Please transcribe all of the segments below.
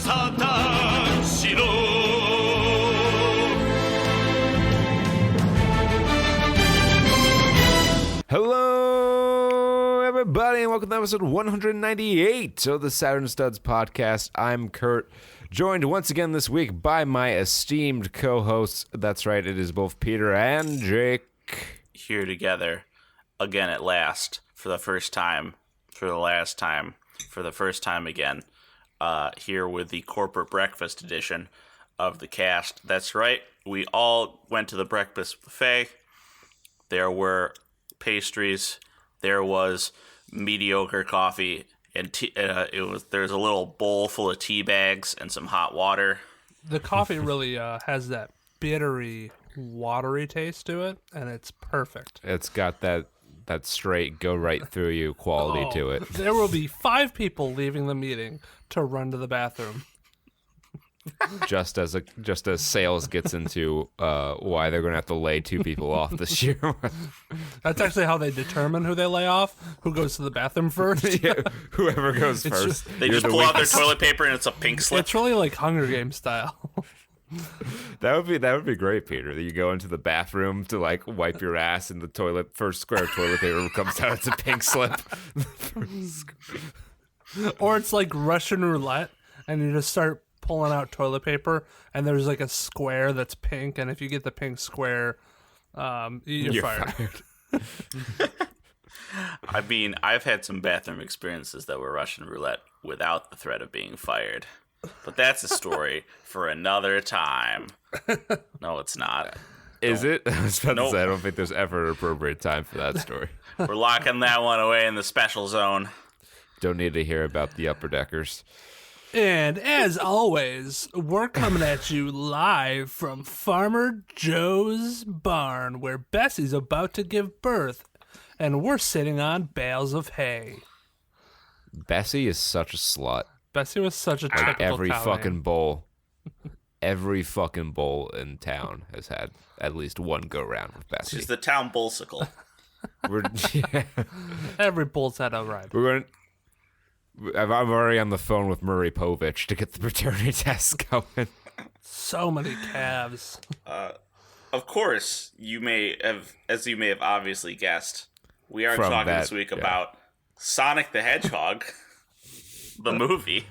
サタンしろ Hello, everybody, and welcome to episode 198 of the Saturn Studs podcast. I'm Kurt, joined once again this week by my esteemed co-hosts. That's right, it is both Peter and Jake. Here together, again at last, for the first time, for the last time, for the first time again, here with the corporate breakfast edition of the cast. That's right, we all went to the breakfast buffet. There were pastries, there was mediocre coffee, and there's a little bowl full of tea bags and some hot water. The coffee really has that bittery, watery taste to it, and it's perfect. It's got that straight go right through you quality to it. There will be 5 people leaving the meeting to run to the bathroom. just as sales gets into why they're going to have to lay 2 people off this year. That's actually how they determine who they lay off, who goes to the bathroom first. Yeah, whoever goes first. They just pull out their toilet paper and it's a pink slip. It's really like Hunger Games style. That would be great, Peter. That you go into the bathroom to like wipe your ass, and the first square of toilet paper comes out. It's a pink slip. Or it's like Russian roulette, and you just start pulling out toilet paper, and there's like a square that's pink, and if you get the pink square, you're fired. I mean, I've had some bathroom experiences that were Russian roulette without the threat of being fired. But that's a story for another time. No, it's not. Is it? I was about Nope. to say, I don't think there's ever an appropriate time for that story. We're locking that one away in the special zone. Don't need to hear about the upper deckers. And as always, we're coming at you live from Farmer Joe's barn, where Bessie's about to give birth, and we're sitting on bales of hay. Bessie is such a slut. Bessie was such a typical Every cow fucking name. bowl in town has had at least one go round with Bessie. She's the town bullsicle. Every bull's had a ride. I'm already on the phone with Murray Povich to get the paternity test going. So many calves. Of course, as you may have obviously guessed, we are From talking that, this week yeah. about Sonic the Hedgehog, the movie.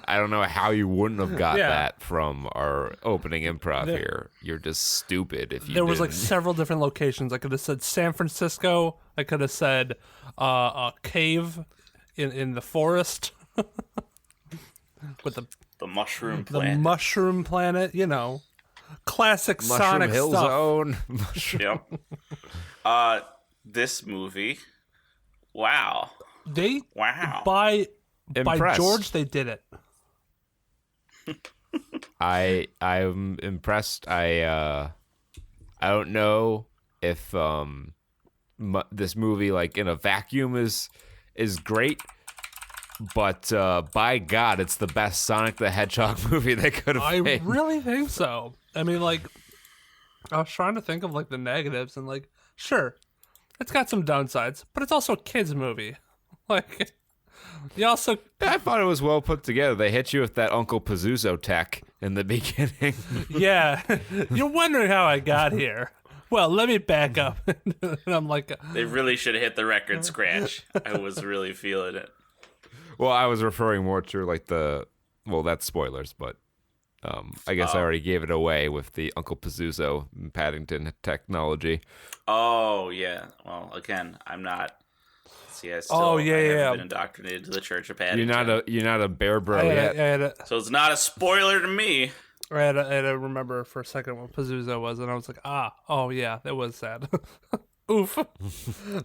I don't know how you wouldn't have got Yeah. that from our opening improv here. You're just stupid if you There was like didn't. several different locations. I could have said San Francisco. I could have said a cave in the forest with The mushroom the plant. mushroom planet. You know, classic Mushroom Sonic Hill stuff. Zone. Yep. This movie. Wow. They Wow. by Impressed. George, they did it. I'm impressed. I don't know if this movie, like in a vacuum, is great, but by God, it's the best Sonic the Hedgehog movie they could have I made. really think so. I mean, like, I was trying to think of like the negatives, and like, sure, it's got some downsides, but it's also a kids movie. Like, you also I thought it was well put together. They hit you with that Uncle Pazuzu tech in the beginning. yeah, you're wondering how I got here. Well, let me back up. And I'm like, They really should have hit the record scratch. I was really feeling it. Well, I was referring more to like that's spoilers, but I guess I already gave it away with the Uncle Pazuzu Paddington technology. Oh, yeah. Well, again, I'm not. See, I still Oh, yeah, I haven't yeah. been indoctrinated to the Church of Paddington. You're not a bear bro I yet. had So it's not a spoiler to me. to remember for a second what Pazuzu was, and I was like, oh yeah, that was sad. Oof.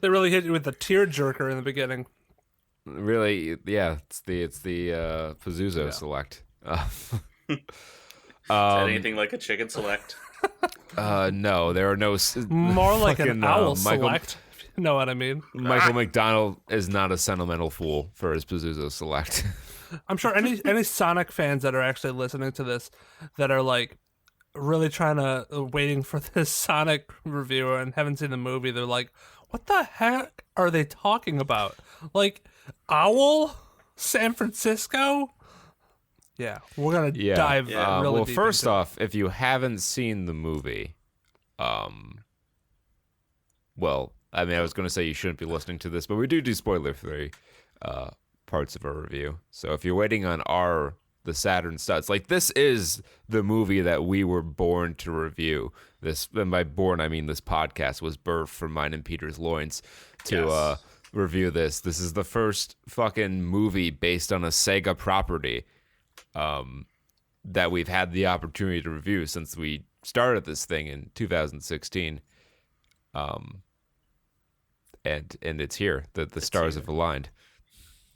They really hit you with the tear jerker in the beginning. Really, yeah, it's the Pazuzu select. Is that anything like a chicken select? No, there are no. More like an fucking, owl Michael, select. If you know what I mean? Michael McDonald is not a sentimental fool for his Pazuzu select. I'm sure any Sonic fans that are actually listening to this that are like really trying to waiting for this Sonic review and haven't seen the movie, they're like, what the heck are they talking about? Like, Owl? San Francisco? Yeah, we're gonna Yeah. dive really well, deep first into it. off, if you haven't seen the movie, well, I mean, I was going to say you shouldn't be listening to this, but we do spoiler-free parts of our review. So if you're waiting on the Saturn Studs, like this is the movie that we were born to review. This, and by born I mean this podcast was birthed from mine and Peter's loins to review this. This is the first fucking movie based on a Sega property that we've had the opportunity to review since we started this thing in 2016. And it's here. The stars have aligned.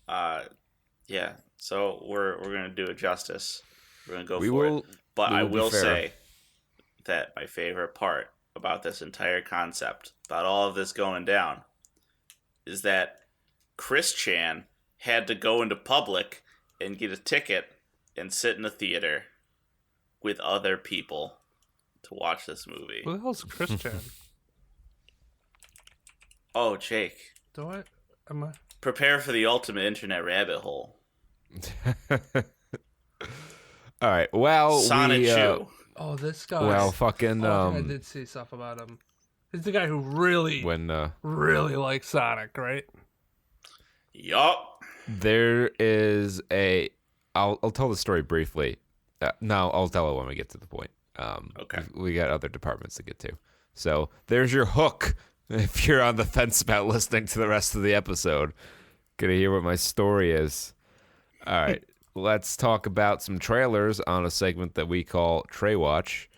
Yeah. So we're gonna do it justice. We're gonna go We for will- it. But we I will be will fair. say that my favorite part about this entire concept, about all of this going down, is that Chris Chan had to go into public and get a ticket and sit in a theater with other people to watch this movie. Who the hell's Christian? Oh, Jake, Am I? prepare for the ultimate internet rabbit hole. All right. Well, Sonic Chew. Oh, this guy. well, fucking I did see stuff about him. He's the guy who really, when really likes Sonic, right? Yup. there is I'll tell the story briefly. No, I'll tell it when we get to the point. Okay. We got other departments to get to. So there's your hook. If you're on the fence about listening to the rest of the episode, gonna hear what my story is. All right, let's talk about some trailers on a segment that we call Tray Watch.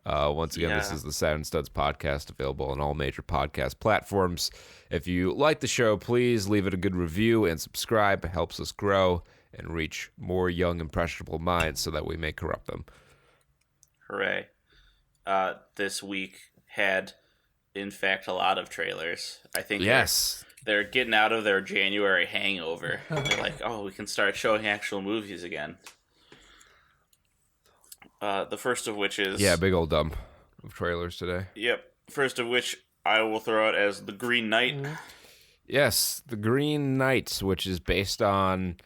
Once again, this Yeah. is the Saturn Studs podcast, available on all major podcast platforms. If you like the show, please leave it a good review and subscribe. It helps us grow and reach more young, impressionable minds so that we may corrupt them. Hooray. This week had, in fact, a lot of trailers. I think Yes. they're getting out of their January hangover. They're like, oh, we can start showing actual movies again. The first of which is... Yeah, big old dump of trailers today. Yep. First of which I will throw out as The Green Knight. Yes, The Green Knight, which is based on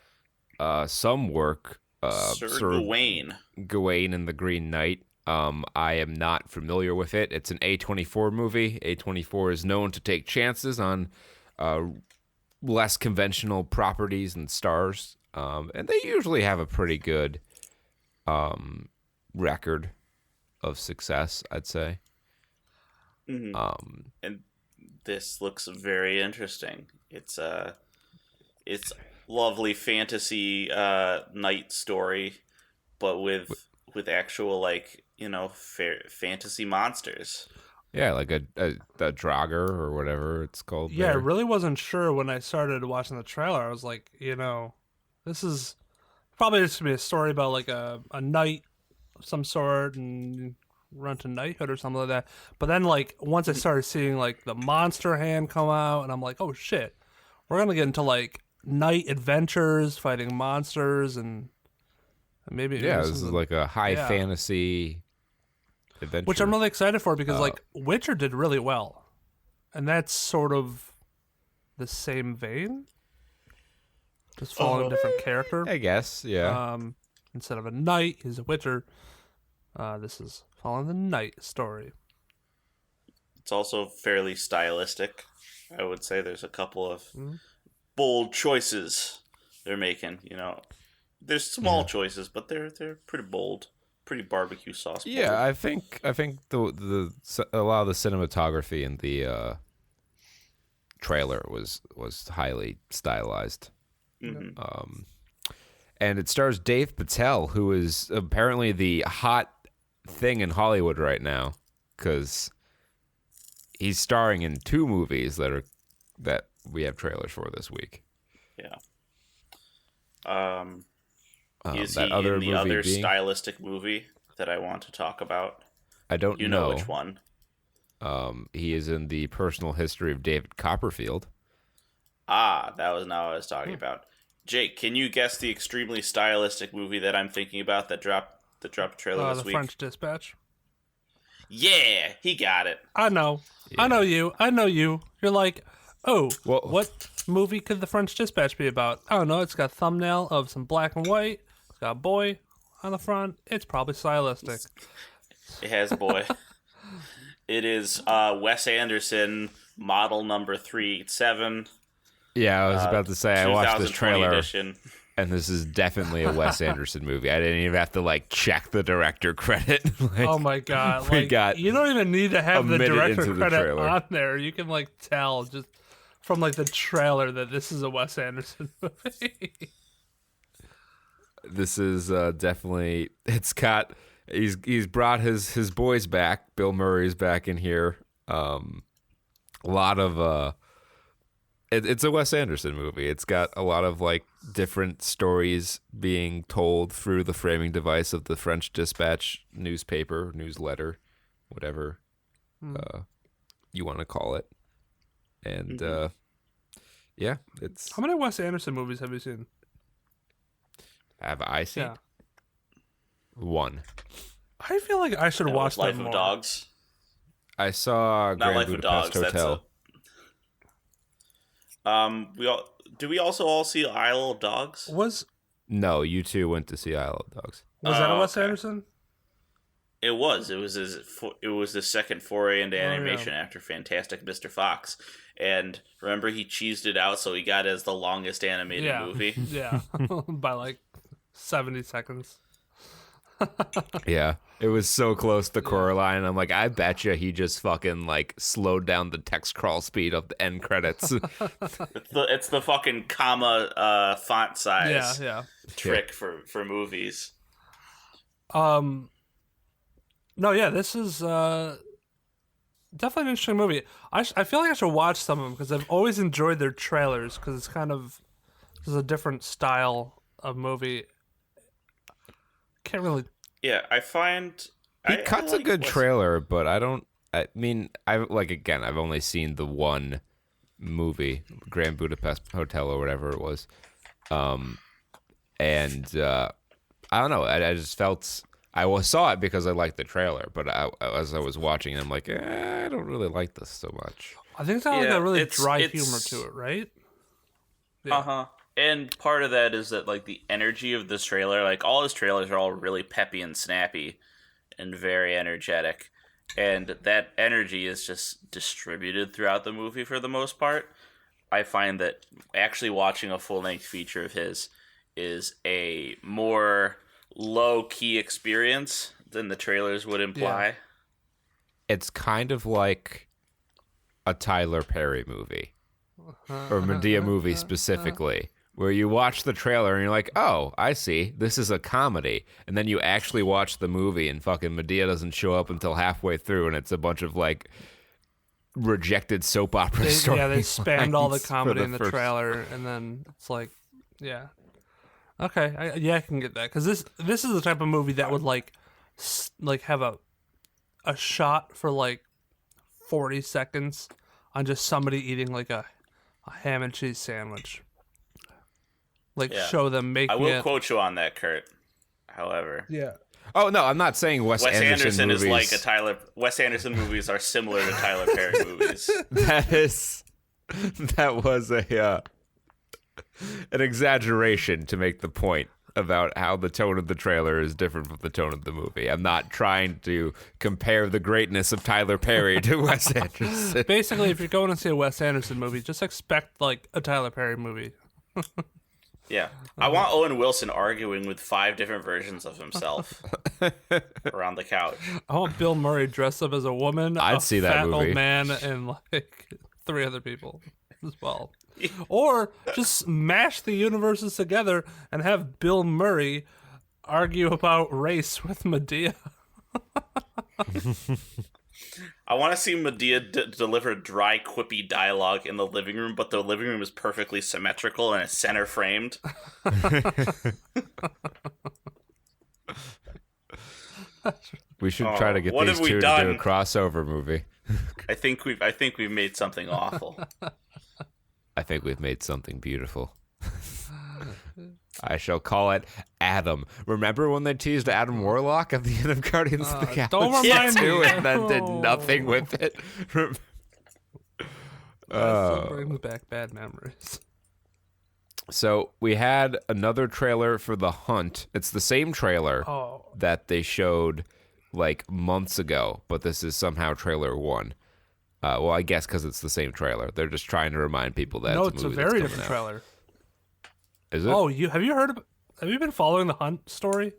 some work. Sir Sir Gawain. Gawain and the Green Knight. I am not familiar with it. It's an A24 movie. A24 is known to take chances on less conventional properties and stars, and they usually have a pretty good record of success, I'd say. Mhm. And this looks very interesting. It's lovely fantasy knight story, but with actual, like, fantasy monsters. Yeah, like a Draugr or whatever it's called. Yeah, I there. really wasn't sure when I started watching the trailer. I was like, this is probably just gonna be a story about like a knight of some sort and run to knighthood or something like that. But then, like, once I started seeing like the monster hand come out, and I'm like, oh shit, we're gonna get into like knight adventures, fighting monsters, and maybe Yeah, this is like a high Yeah. fantasy adventure. which I'm really excited for because like Witcher did really well, and that's sort of the same vein, just following a different character. I guess, yeah. Instead of a knight, he's a Witcher. This is following the knight story. It's also fairly stylistic. I would say there's a couple of bold choices they're making. There's small choices, but they're pretty bold, pretty barbecue sauce. Bold. Yeah, I think the a lot of the cinematography in the trailer was highly stylized. Mhm. And it stars Dave Patel, who is apparently the hot thing in Hollywood right now, because he's starring in 2 movies that we have trailers for this week. Yeah. Is that he other in the movie other being- stylistic movie that I want to talk about? I don't You know which one. He is in the Personal History of David Copperfield. That was not what I was talking about. Jake, can you guess the extremely stylistic movie that I'm thinking about that dropped a trailer this The week? French Dispatch. Yeah, he got it. I know. I know you. I know you. You're like, oh, Well- what movie could the French Dispatch be about? I don't know. It's got a thumbnail of some black and white. It's got a boy on the front. It's probably stylistic. It has boy. It is Wes Anderson, model number 387. Yeah, I was about to say I watched this 2020 trailer, edition. and this is definitely a Wes Anderson movie. I didn't even have to like check the director credit. Like, Oh my god! we Like, got you don't even need to have a the minute director into the credit trailer. on there. You can like tell just from like the trailer that this is a Wes Anderson movie. This is definitely. It's got. He's brought his boys back. Bill Murray's back in here. A lot of it's a Wes Anderson movie. It's got a lot of like different stories being told through the framing device of the French Dispatch newsletter, whatever you want to call it. And yeah, it's. How many Wes Anderson movies have you seen? Have I seen? Yeah. One. I feel like I should watch Life them of more. Dogs. I saw Not Grand Life of Budapest Dogs. Hotel. Do we also all see Isle of Dogs? Was No, you two went to see Isle of Dogs. that a Wes okay. Anderson? It was. It was the second foray into yeah. animation after Fantastic Mr. Fox. And remember, he cheesed it out, so he got as the longest animated movie. Yeah, by like 70 seconds. Yeah, it was so close to Coraline. I'm like, I bet you he just fucking like slowed down the text crawl speed of the end credits. It's the fucking comma font size Yeah. trick for movies. No, yeah, this is definitely an interesting movie. I feel like I should watch some of them because I've always enjoyed their trailers because it's kind of this is a different style of movie. Can't really. Yeah, I find He I cuts like a good Wes- trailer, but I mean, I've only seen the one movie, Grand Budapest Hotel or whatever it was, and I don't know. I just felt saw it because I liked the trailer, but as I was watching, I'm like, I don't really like this so much. I think it's got like Yeah, a really it's- dry it's- humor to it, right? Yeah. Uh-huh. And part of that is that like the energy of this trailer, like all his trailers are all really peppy and snappy and very energetic. And that energy is just distributed throughout the movie for the most part. I find that actually watching a full-length feature of his is a more low-key experience than the trailers would imply. It's kind of like a Tyler Perry movie or Medea movie specifically, where you watch the trailer and you're like, oh, I see, this is a comedy, and then you actually watch the movie and fucking Medea doesn't show up until halfway through, and it's a bunch of like rejected soap opera stories. Yeah, they spammed all the comedy in the trailer, and then it's like, yeah, okay, I can get that because this is the type of movie that would like have a shot for like 40 seconds on just somebody eating like a ham and cheese sandwich. Like Yeah. show them making I will it. quote you on that, Kurt. However, Yeah. Oh no, I'm not saying Wes Anderson movies. is like a Tyler. Wes Anderson movies are similar to Tyler Perry movies. That was an exaggeration to make the point about how the tone of the trailer is different from the tone of the movie. I'm not trying to compare the greatness of Tyler Perry to Wes Anderson. Basically, if you're going to see a Wes Anderson movie, just expect like a Tyler Perry movie. Yeah. I want Owen Wilson arguing with 5 different versions of himself around the couch. I want Bill Murray dressed up as a woman, I'd a see that fat movie. old man, and like 3 other people as well. Or just mash the universes together and have Bill Murray argue about race with Medea. I want to see Medea deliver dry, quippy dialogue in the living room, but the living room is perfectly symmetrical and it's center framed. We should try to get what these have we two to done? do a crossover movie. I think we've made something awful. I think we've made something beautiful. I shall call it Adam. Remember when they teased Adam Warlock at the end of Guardians of the Galaxy don't remind 2 me. and then did nothing with it? That still brings back bad memories. So we had another trailer for The Hunt. It's the same trailer that they showed like months ago, but this is somehow trailer 1. Well, I guess because it's the same trailer. They're just trying to remind people that No, it's a movie very that's different coming out. trailer. Is it? Oh, have you been following the Hunt story?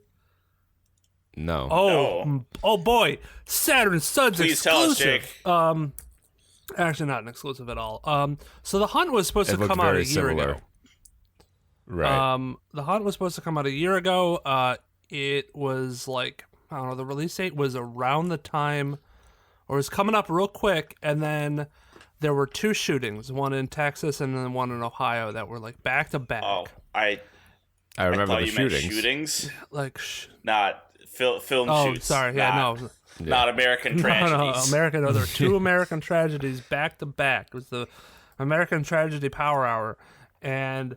No. Oh boy, Saturn Studs Please exclusive. tell us, Jake. Actually, not an exclusive at all. So the Hunt was supposed It to looked come out a very year similar. ago. Right. The Hunt was supposed to come out a year ago. It was like, I don't know, the release date was around the time, or it was coming up real quick, and then there were 2 shootings, one in Texas and then one in Ohio that were like back to back. Oh, I remember thought the you meant shootings. shootings, Like, not film oh, shoots. sorry, yeah, no. Not American No, tragedies. there were 2 American tragedies back to back. It was the American Tragedy Power Hour, and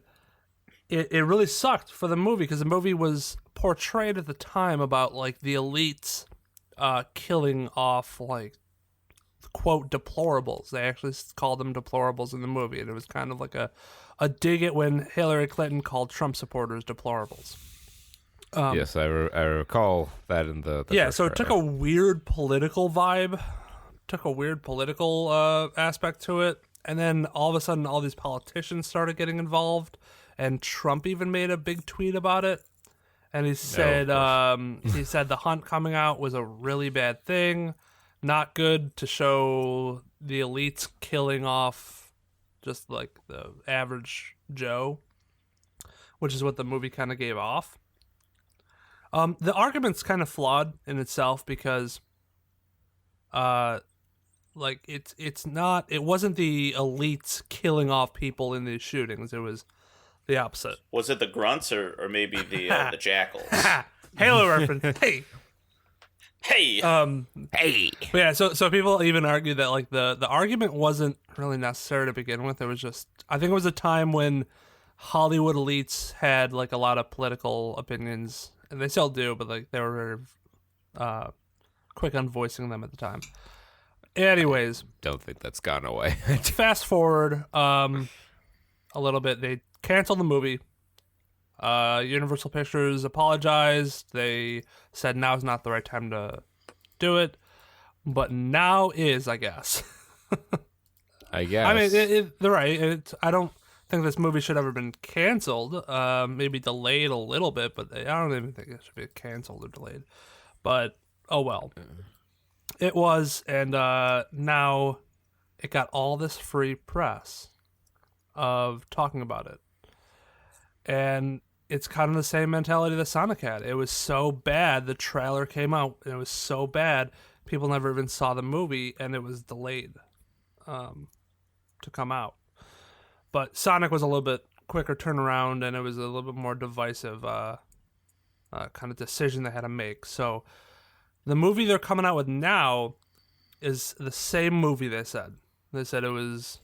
it really sucked for the movie because the movie was portrayed at the time about like the elites killing off like quote deplorables. They actually called them deplorables in the movie, and it was kind of like a dig at when Hillary Clinton called Trump supporters deplorables. Yes, I recall that in the Yeah, first so it took a trailer. weird political vibe, aspect to it, and then all of a sudden all these politicians started getting involved, and Trump even made a big tweet about it, and he said the Hunt coming out was a really bad thing, not good to show the elites killing off just like the average Joe, which is what the movie kind of gave off. The argument's kind of flawed in itself because, like it wasn't the elites killing off people in these shootings. It was the opposite. Was it the grunts or maybe the jackals? Halo reference. Hey. Hey. Hey. But yeah, so people even argue that like the argument wasn't really necessary to begin with. It was just, I think it was a time when Hollywood elites had like a lot of political opinions, and they still do, but like they were very quick on voicing them at the time. Anyways, Don't think that's gone away. fast forward a little bit. They canceled the movie. Universal Pictures apologized. They said now's not the right time to do it, but now is, I guess. I guess. I mean, they're right. I don't think this movie should have ever been canceled. Maybe delayed a little bit, but I don't even think it should be canceled or delayed. But oh well, it was, and now it got all this free press of talking about it, and it's kind of the same mentality that Sonic had. It was so bad. The trailer came out, and it was so bad. People never even saw the movie, and it was delayed to come out. But Sonic was a little bit quicker turnaround, and it was a little bit more divisive kind of decision they had to make. So the movie they're coming out with now is the same movie, they said. They said it was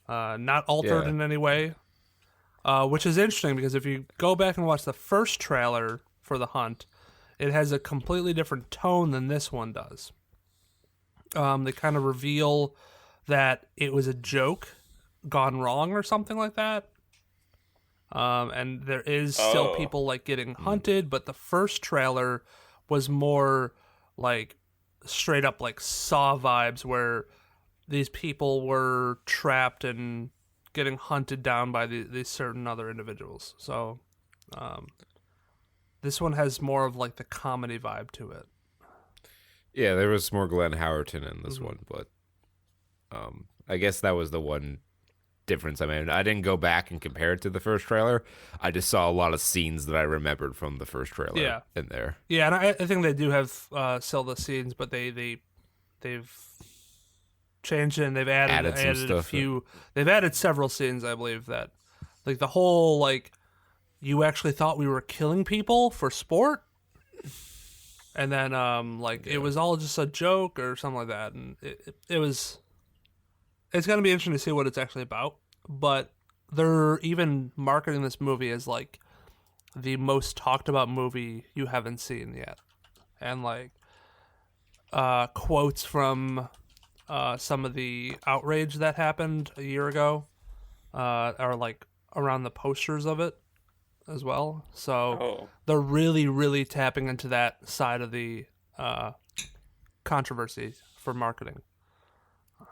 not altered in any way, which is interesting because if you go back and watch the first trailer for The Hunt, it has a completely different tone than this one does. They kind of reveal that it was a joke gone wrong or something like that. And there is still people like getting hunted, but the first trailer was more like straight up like Saw vibes where these people were trapped and getting hunted down by these certain other individuals. So this one has more of like the comedy vibe to it. Yeah, there was more Glenn Howerton in this one, but I guess that was the one difference. I mean, I didn't go back and compare it to the first trailer. I just saw a lot of scenes that I remembered from the first trailer in there. Yeah, and I think they do have still the scenes, but they've changed it and they've added some stuff. a few. They've added several scenes, I believe, that like the whole like you actually thought we were killing people for sport. And then, it was all just a joke or something like that, and it was. It's gonna be interesting to see what it's actually about. But they're even marketing this movie as like the most talked about movie you haven't seen yet, and like quotes from some of the outrage that happened a year ago are like around the posters of it as well. So Oh. they're really, really tapping into that side of the controversy for marketing.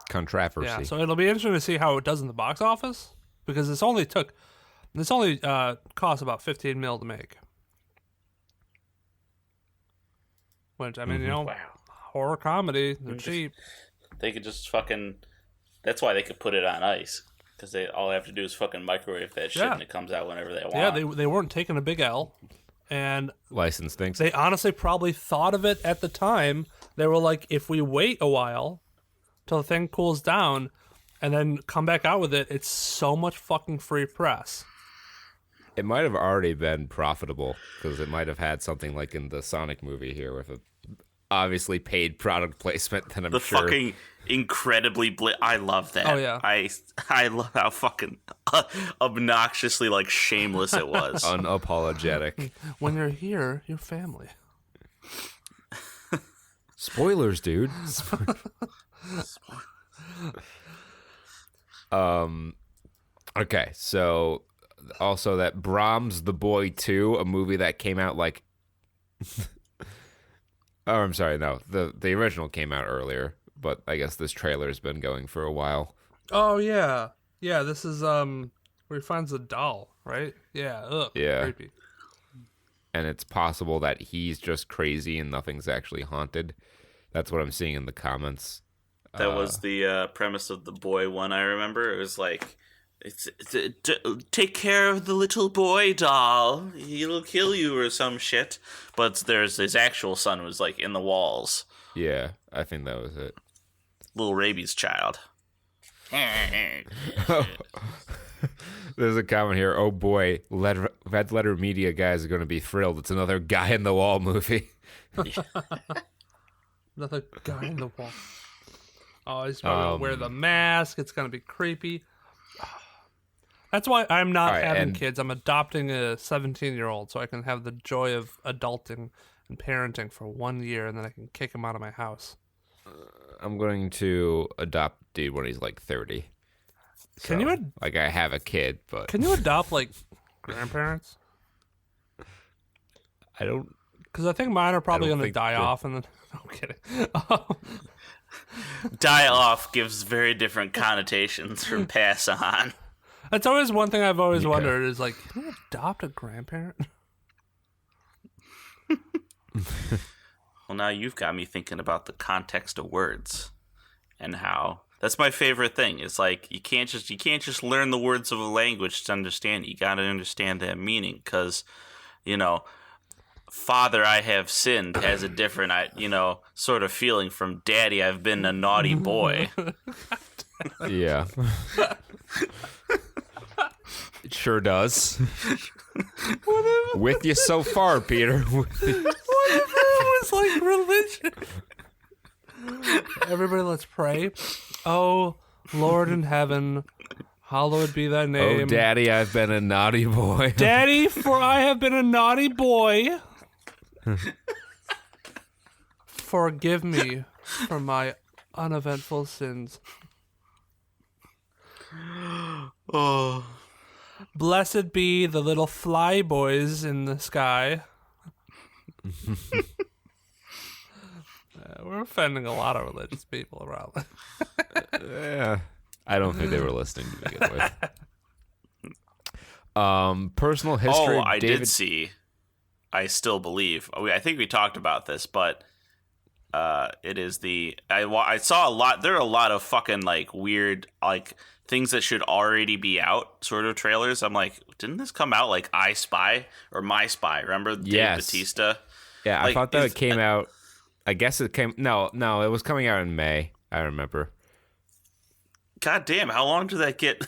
Controversy. Yeah, so it'll be interesting to see how it does in the box office because this only cost about 15 mil to make. Which, I mean, Wow. horror comedy, they're cheap. They could just fucking. That's why they could put it on ice. Because all they have to do is fucking microwave that shit and it comes out whenever they want. Yeah, they weren't taking a big L. And License things. they honestly probably thought of it at the time. They were like, if we wait a while till the thing cools down and then come back out with it, it's so much fucking free press. It might have already been profitable because it might have had something like in the Sonic movie here with a obviously paid product placement. Then I'm the sure. Fucking incredibly I love that. Oh, yeah. I love how fucking obnoxiously like shameless it was. Unapologetic. When you're here, you're family. Spoilers, dude. Okay, so also that Brahms the Boy 2, a movie that came out like oh, I'm sorry, no. The original came out earlier, but I guess this trailer's been going for a while. Oh, yeah. Yeah, this is where he finds the doll, right? Yeah. Ugh, Yeah. creepy. And it's possible that he's just crazy and nothing's actually haunted. That's what I'm seeing in the comments. That was the premise of the boy one. I remember it was like, take care of the little boy doll. He'll kill you or some shit. But there's his actual son was like in the walls. Yeah, I think that was it. Little rabies child. There's a comment here. Oh boy, Red Letter Media guys are going to be thrilled. It's another guy in the wall movie. Another guy in the wall. Oh, he's probably going to wear the mask. It's going to be creepy. That's why I'm not having kids. I'm adopting a 17-year-old so I can have the joy of adulting and parenting for 1 year, and then I can kick him out of my house. I'm going to adopt dude when he's like 30. Can you like I have a kid, but can you adopt like grandparents? I don't. Because I think mine are probably going to die that- off, and then no, I'm kidding. Die off gives very different connotations from pass on. That's always one thing I've always wondered is like, can you adopt a grandparent? Well, now you've got me thinking about the context of words and how that's my favorite thing. It's like you can't just learn the words of a language to understand it. You got to understand that meaning because, Father, I have sinned has a different, sort of feeling from Daddy, I've been a naughty boy. Yeah. It sure does. With you so far, Peter. What if it was like religion? Everybody, let's pray. Oh, Lord in heaven, hallowed be thy name. Oh, Daddy, I've been a naughty boy. Daddy, for I have been a naughty boy. Forgive me for my uneventful sins. Oh. Blessed be the little fly boys in the sky. We're offending a lot of religious people around. Yeah. I don't think they were listening to begin with. Personal history. Oh, I David... did see. I still believe. I think we talked about this, but it is the. I saw a lot. There are a lot of fucking like weird like things that should already be out sort of trailers. I'm like, didn't this come out like I Spy or My Spy? Remember Dave Bautista? Yeah, like, I thought that it came out. I guess it came. No, it was coming out in May. I remember. God damn! How long did that get?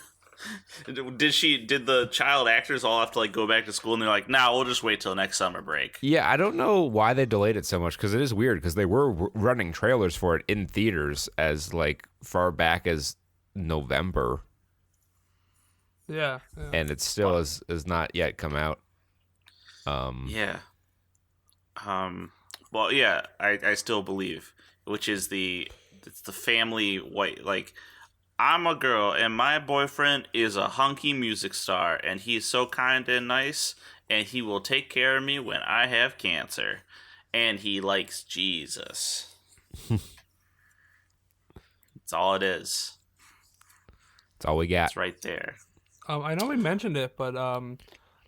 Did the child actors all have to like go back to school and they're like, nah, we'll just wait till next summer break? Yeah, I don't know why they delayed it so much because it is weird because they were running trailers for it in theaters as like far back as November. Yeah. And it still is not yet come out. Yeah. Well, yeah, I still believe, which is it's the family white, like, I'm a girl, and my boyfriend is a hunky music star, and he's so kind and nice, and he will take care of me when I have cancer. And he likes Jesus. That's all it is. That's all we got. It's right there. I know we mentioned it, but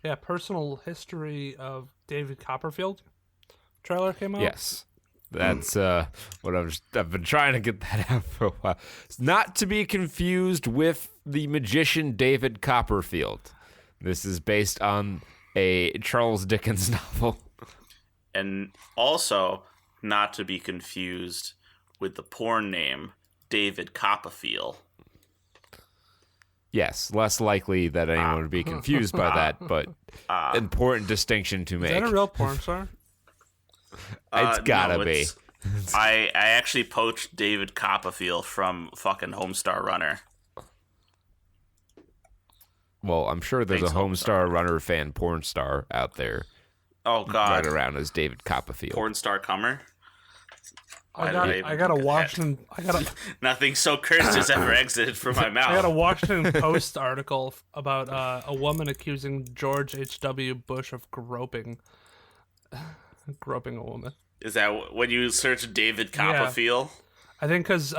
yeah, personal history of David Copperfield trailer came out. Yes. That's what I've been trying to get that out for a while. It's not to be confused with the magician David Copperfield. This is based on a Charles Dickens novel. And also not to be confused with the porn name David Copperfield. Yes, less likely that anyone would be confused by that, but important distinction to make. Is that a real porn star? It's gotta no, be. I actually poached David Copperfield from fucking Homestar Runner. Well, I'm sure there's Thanks, a Homestar Runner fan porn star out there Oh God, right around as David Copperfield. porn star comer. I gotta Washington. Nothing so cursed has ever exited from my mouth. I got a Washington Post article about a woman accusing George H.W. Bush of groping a woman. Is that when you search David Copperfield? I think because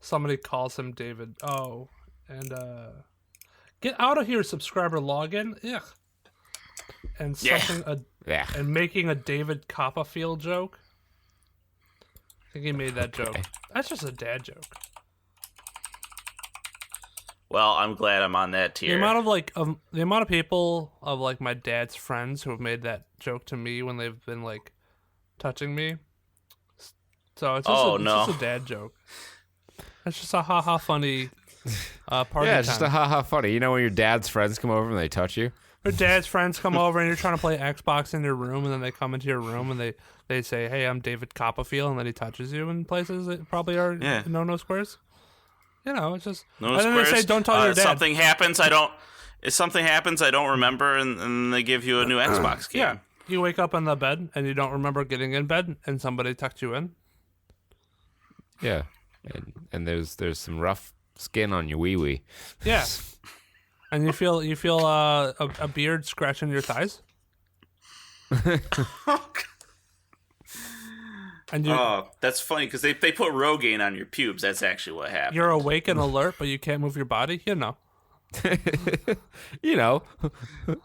somebody calls him David. Oh, and get out of here, subscriber login. Ugh. And sucking and making a David Copperfield joke. I think he made that joke. That's just a dad joke. Well, I'm glad I'm on that tier. The amount of people of like my dad's friends who have made that joke to me when they've been like touching me. So it's just, just a dad joke. It's just a ha funny party Yeah, it's time. just a ha funny. You know when your dad's friends come over and they touch you? Your dad's friends come over and you're trying to play Xbox in your room, and then they come into your room and they say, "Hey, I'm David Copperfield," and then he touches you in places that probably are no squares. You know, it's just No and then squares. they say, "Don't tell your dad." Something happens. If something happens, I don't remember, and they give you a new Xbox game. Yeah, you wake up in the bed and you don't remember getting in bed, and somebody tucked you in. Yeah, and there's some rough skin on your wee wee. Yeah, and you feel a beard scratching your thighs. And that's funny because they put Rogaine on your pubes. That's actually what happened. You're awake and alert, but you can't move your body. You know. You know,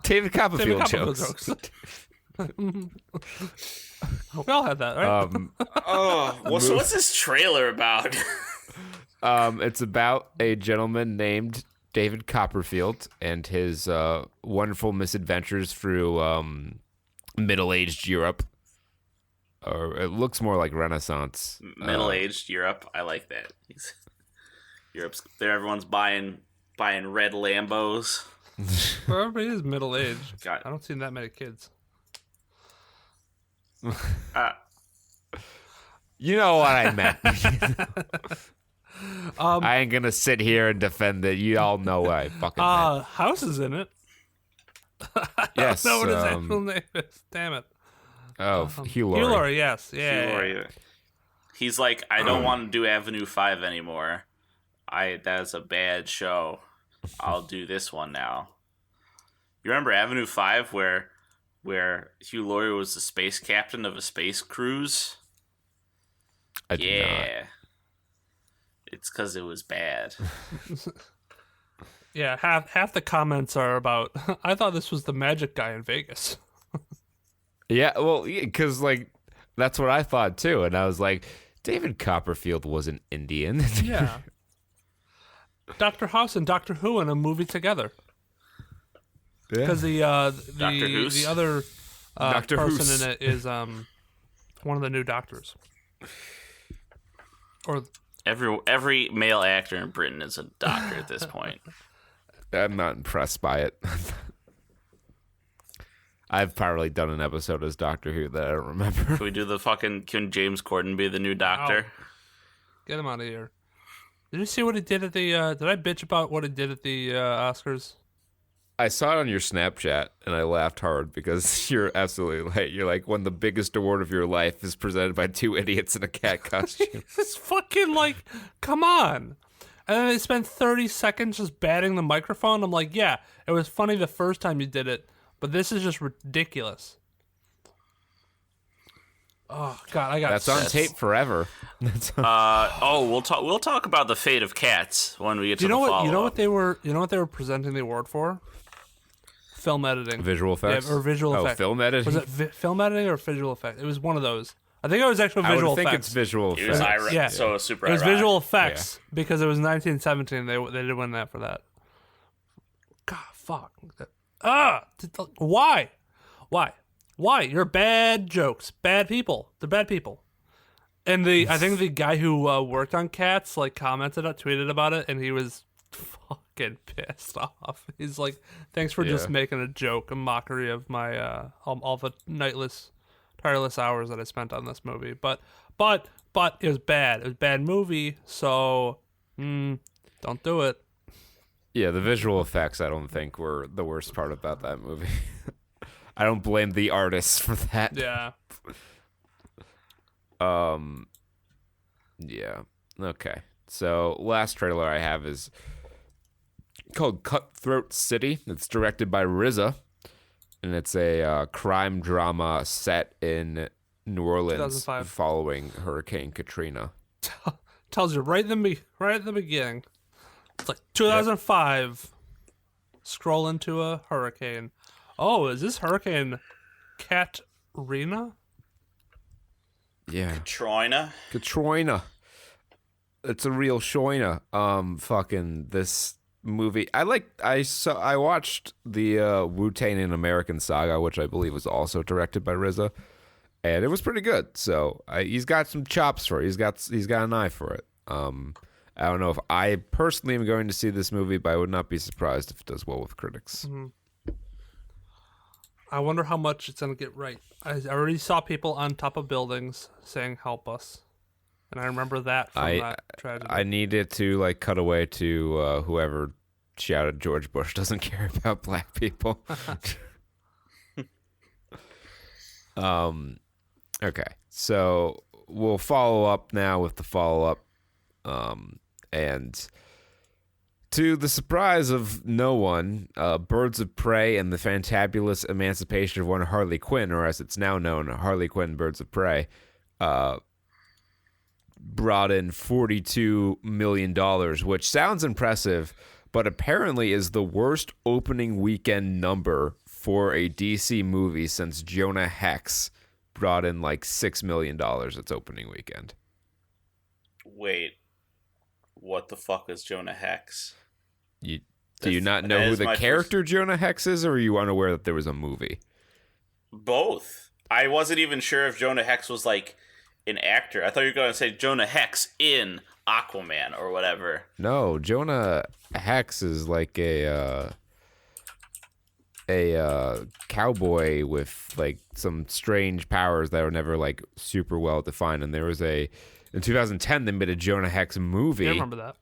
David Copperfield Copperfield jokes. We all had that, right? So what's this trailer about? It's about a gentleman named David Copperfield and his wonderful misadventures through middle-aged Europe. Or it looks more like Renaissance. Middle-aged Europe. I like that. Europe's there. Everyone's buying red Lambos. Well, everybody is middle aged. God. I don't see that many kids. You know what I meant. I ain't gonna sit here and defend it. You all know what I fucking meant. House is in it. Yes. I don't know what his actual name is. Damn it. Oh, Hugh Laurie. Hugh Laurie, yes. Yeah. He's like, I don't want to do Avenue 5 anymore. That's a bad show. I'll do this one now. You remember Avenue 5 where Hugh Laurie was the space captain of a space cruise? I did not. It's because it was bad. Yeah, half the comments are about, I thought this was the magic guy in Vegas. Yeah, well, because like that's what I thought too, and I was like, David Copperfield was an Indian. Yeah. Dr. House and Doctor Who in a movie together. Because the other Dr. person Hoose. in it is one of the new doctors. Or Every male actor in Britain is a doctor at this point. I'm not impressed by it. I've probably done an episode as Doctor Who that I don't remember. Can we do can James Corden be the new doctor? Oh. Get him out of here. Did you see what he did at the did I bitch about what he did at the Oscars? I saw it on your Snapchat and I laughed hard because you're absolutely right. You're like, when the biggest award of your life is presented by two idiots in a cat costume. It's fucking like, come on. And then they spent 30 seconds just batting the microphone. I'm like, yeah, it was funny the first time you did it, but this is just ridiculous. Oh God, I got That's on tape forever. We'll talk about the fate of cats when we get to the follow-up. You know what they were presenting the award for? Film editing. Visual effects? Yeah, or visual effects. Film editing? Was it film editing or visual effeffects? It was one of those. I think it was actual visual effects. I think it's visual It was effects. Yeah. so super It was ironic. visual effects because it was 1917. They did win that for that. God, fuck. Why? You're bad jokes, bad people. They're bad people. And I think the guy who worked on Cats tweeted about it, and he was fucking pissed off. He's like, "Thanks for just making a joke, a mockery of my all the tireless hours that I spent on this movie." But it was bad. It was a bad movie, so don't do it. Yeah, the visual effects I don't think were the worst part about that movie. I don't blame the artists for that. Yeah. Yeah. Okay. So last trailer I have is called Cutthroat City. It's directed by RZA, and it's a crime drama set in New Orleans 2005. following Hurricane Katrina. Tells you right at the beginning. It's like 2005. Scroll into a hurricane. Oh, is this Hurricane Katrina? Yeah. Katrina. It's a real shoina. Fucking this movie. I watched the Wu-Tang and American Saga, which I believe was also directed by RZA, and it was pretty good. So he's got some chops for it. He's got an eye for it. I don't know if I personally am going to see this movie, but I would not be surprised if it does well with critics. Mm-hmm. I wonder how much it's going to get right. I already saw people on top of buildings saying, "Help us." And I remember that from that tragedy. I need it to cut away to whoever shouted George Bush doesn't care about black people. Okay, so we'll follow up now with the follow-up. And to the surprise of no one, Birds of Prey and the Fantabulous Emancipation of One Harley Quinn, or as it's now known, Harley Quinn Birds of Prey, brought in $42 million, which sounds impressive, but apparently is the worst opening weekend number for a DC movie since Jonah Hex brought in $6 million its opening weekend. Wait, what the fuck is Jonah Hex? Do you not know who the character Jonah Hex is, or are you unaware that there was a movie? Both. I wasn't even sure if Jonah Hex was an actor. I thought you were going to say Jonah Hex in Aquaman or whatever. No, Jonah Hex is a cowboy with some strange powers that were never super well defined. And there was in 2010 they made a Jonah Hex movie. I remember that.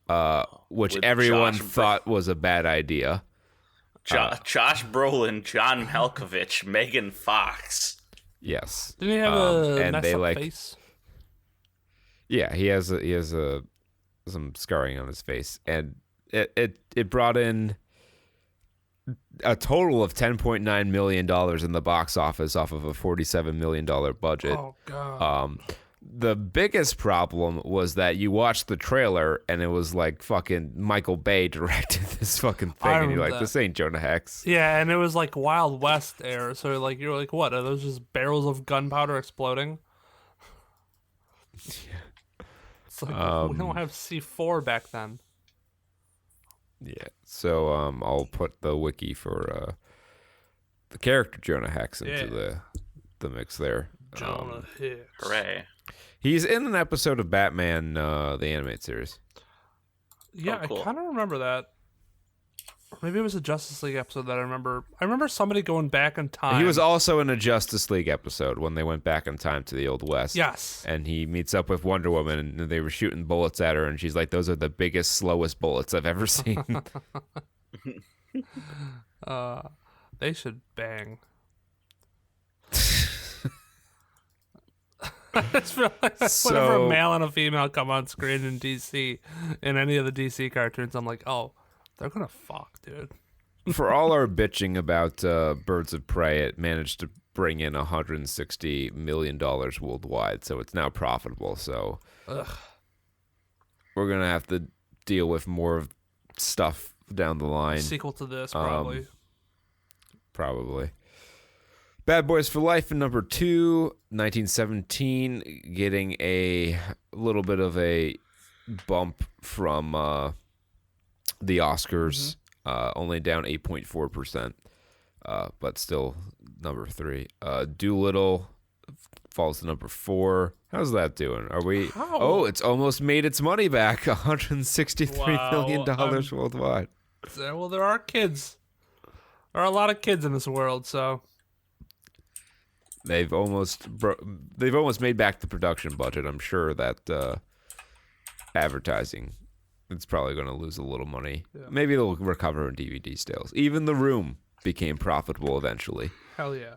Which With everyone thought was a bad idea. Josh Brolin, John Malkovich, Megan Fox. Yes. Didn't he have a and messed they up face? Yeah, he has some scarring on his face, and it brought in a total of $10.9 million in the box office off of a $47 million budget. Oh God. The biggest problem was that you watched the trailer and it was fucking Michael Bay directed this fucking thing, and you're this ain't Jonah Hex. Yeah, and it was Wild West era, so you're what? Are those just barrels of gunpowder exploding? Yeah. It's we don't have C4 back then. Yeah, so I'll put the wiki for the character Jonah Hex into the mix there. Jonah Hex. Hooray. He's in an episode of Batman, the animated series. Yeah, Oh, cool. I kind of remember that. Or maybe it was a Justice League episode that I remember. I remember somebody going back in time. He was also in a Justice League episode when they went back in time to the Old West. Yes. And he meets up with Wonder Woman, and they were shooting bullets at her, and she's like, "Those are the biggest, slowest bullets I've ever seen." They should bang. I just feel like whenever a male and a female come on screen in DC, in any of the DC cartoons, I'm like, oh, they're gonna fuck, dude. For all our bitching about Birds of Prey, it managed to bring in $160 million worldwide, so it's now profitable. So we're going to have to deal with more of stuff down the line. Sequel to this, probably. Probably. Bad Boys for Life in number 2, 1917, getting a little bit of a bump from the Oscars. Only down 8.4%, but still number 3. Doolittle falls to number 4. How's that doing? Are we? How? Oh, it's almost made its money back. $163 million worldwide. Well, there are kids. There are a lot of kids in this world, so They've almost made back the production budget. I'm sure that advertising, it's probably going to lose a little money. Yeah. Maybe they'll recover in DVD sales. Even The Room became profitable eventually. Hell yeah.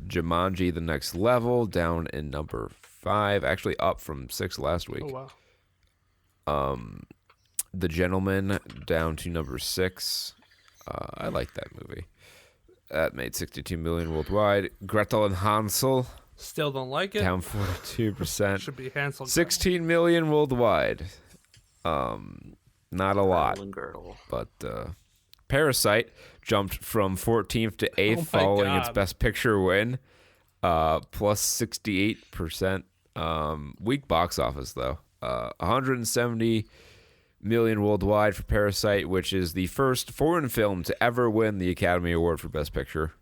Jumanji: The Next Level down in number 5, actually up from 6 last week. Oh wow. The Gentleman down to number 6. I like that movie. That made $62 million worldwide. Gretel and Hansel. Still don't like it. Down 42%. Should be Hansel. $16 million worldwide. Not a lot. But Parasite jumped from 14th to 8th following its Best Picture win. Plus 68%. Weak box office, though. 170 million worldwide for Parasite, which is the first foreign film to ever win the Academy Award for Best Picture.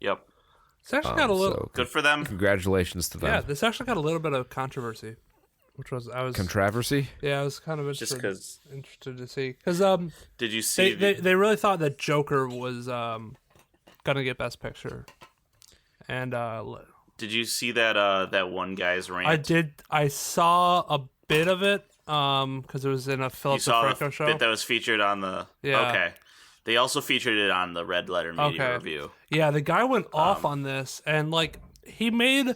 Yep. It's actually got a little... So good for them. Congratulations to them. Yeah, this actually got a little bit of controversy, which was... Controversy? Yeah, I was kind of interested to see. Because did you see... They really thought that Joker was going to get Best Picture. And... did you see that one guy's rant? I did. I saw a bit of it because it was in a Philip DeFranco show. Bit that was featured on the... Yeah. Okay. They also featured it on the Red Letter Media Review. Yeah, the guy went off on this, and like he made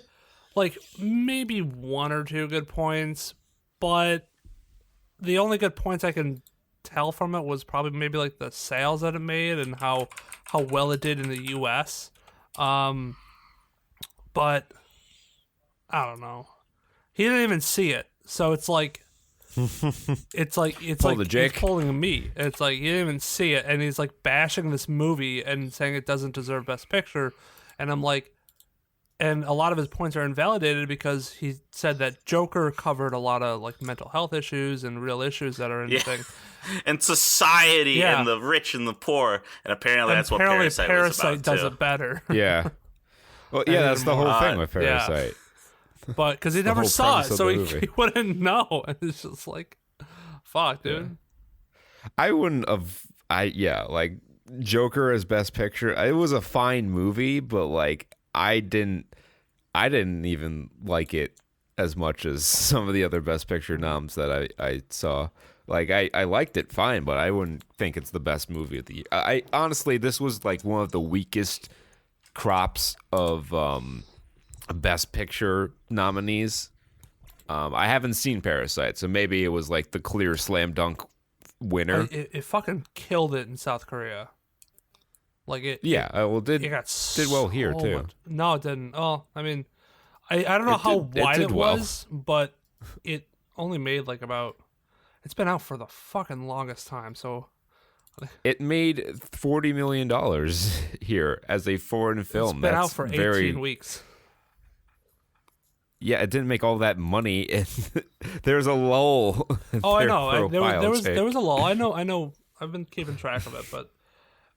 like maybe 1 or 2 good points, but the only good points I can tell from it was probably maybe like the sales that it made and how well it did in the U.S. But I don't know. He didn't even see it, so it's like. It's like he's pulling me. It's like he didn't even see it, and he's like bashing this movie and saying it doesn't deserve Best Picture, and I'm like, and a lot of his points are invalidated because he said that Joker covered a lot of like mental health issues and real issues that are in the thing, and society and the rich and the poor, and apparently that's what Parasite was about does too. it better. Yeah. Well, yeah, that's the whole thing with Parasite. Yeah. But because he never saw it, so he wouldn't know. And it's just like, fuck, dude. Yeah. I wouldn't have. Like Joker as Best Picture. It was a fine movie, but like I didn't even like it as much as some of the other Best Picture noms that I saw. Like I liked it fine, but I wouldn't think it's the best movie of the year. I honestly, this was like one of the weakest crops of Best Picture nominees. I haven't seen Parasite, so maybe it was like the clear slam dunk winner. It fucking killed it in South Korea. Like it. Yeah, it did well here too. Much. No, it didn't. Oh, I mean, I don't know how wide it was, but it only made like about. It's been out for the fucking longest time, so. It made $40 million here as a foreign film. It's been out for 18 weeks. Yeah, it didn't make all that money. There's a lull. Oh, I know. There was a lull. I know. I've been keeping track of it, but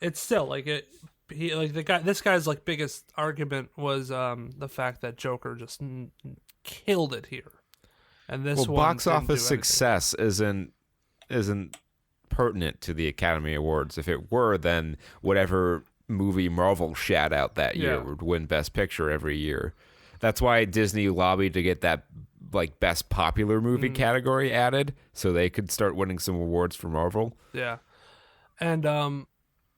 it's still like it. He like the guy. This guy's like biggest argument was the fact that Joker just killed it here, and this one box office success isn't pertinent to the Academy Awards. If it were, then whatever movie Marvel shat out that year would win Best Picture every year. That's why Disney lobbied to get that like Best Popular Movie category added, so they could start winning some awards for Marvel. Yeah, And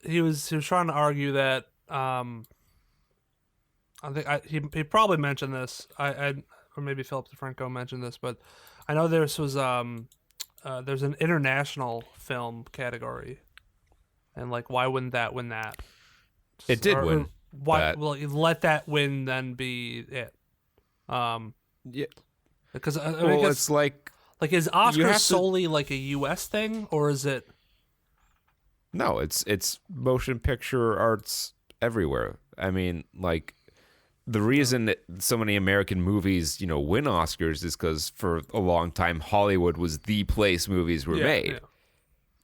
he was trying to argue that I think he probably mentioned this. Or maybe Philip DeFranco mentioned this, but I know there's an international film category, and like why wouldn't that win that? It did win. Why? that. Well, you let that win then be it. Yeah. Because I Well, guess, it's like is you Oscar have to- solely like a U.S. thing, or is it? no, it's motion picture arts everywhere. I mean, like the reason that so many American movies, win Oscars is because for a long time Hollywood was the place movies were made. Yeah.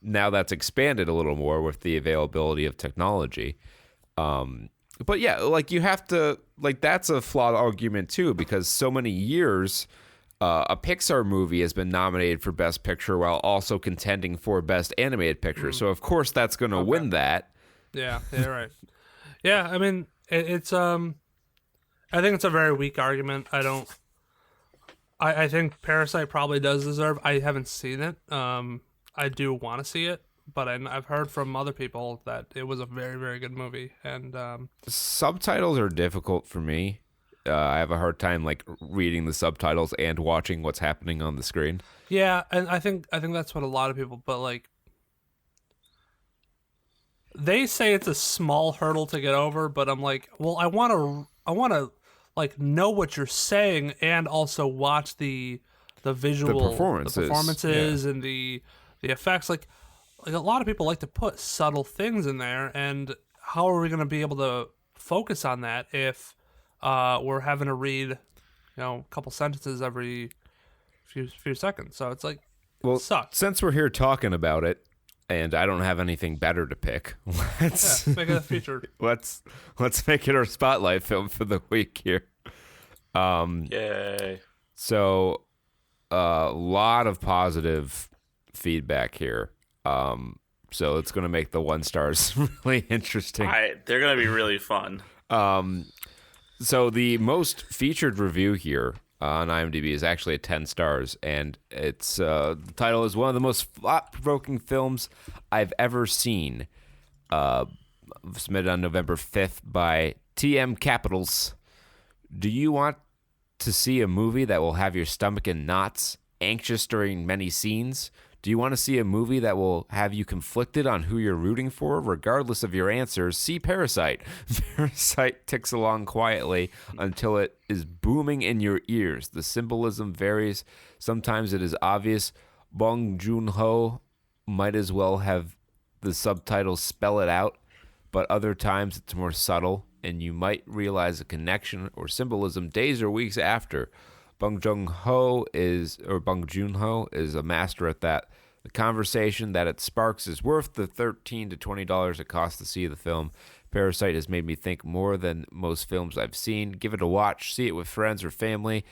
Now that's expanded a little more with the availability of technology. But yeah, like you have to, like that's a flawed argument too, because so many years a Pixar movie has been nominated for Best Picture while also contending for Best Animated Picture. So of course that's going to win that. Yeah, right. Yeah, I mean, it's I think it's a very weak argument. I think Parasite probably does deserve. I haven't seen it. I do want to see it, but I've heard from other people that it was a very, very good movie. And Subtitles are difficult for me. I have a hard time like reading the subtitles and watching what's happening on the screen. yeah, and I think that's what a lot of people. But like, they say it's a small hurdle to get over, but I'm like, well, I want to like know what you're saying and also watch the visual performances, and the effects. Like a lot of people like to put subtle things in there, and how are we going to be able to focus on that if we're having to read, a couple sentences every few seconds? So it's like, Well, it sucks. since we're here talking about it, and I don't have anything better to pick, let's Make it a feature. let's make it our spotlight film for the week here. Yay. So, a lot of positive feedback here. So it's going to make the 1 stars really interesting. They're going to be really fun. So the most featured review here on IMDb is actually at 10 stars, and it's the title is one of the most thought-provoking films I've ever seen. Submitted on November 5th by TM Capitals. Do you want to see a movie that will have your stomach in knots, anxious during many scenes? Do you want to see a movie that will have you conflicted on who you're rooting for, regardless of your answers? See Parasite. Parasite ticks along quietly until it is booming in your ears. The symbolism varies. Sometimes it is obvious. Bong Joon-ho might as well have the subtitles spell it out, but other times it's more subtle, and you might realize a connection or symbolism days or weeks after. Bong Joon-ho is a master at that. The conversation that it sparks is worth the $13 to $20 it costs to see the film. Parasite has made me think more than most films I've seen. Give it a watch, see it with friends or family,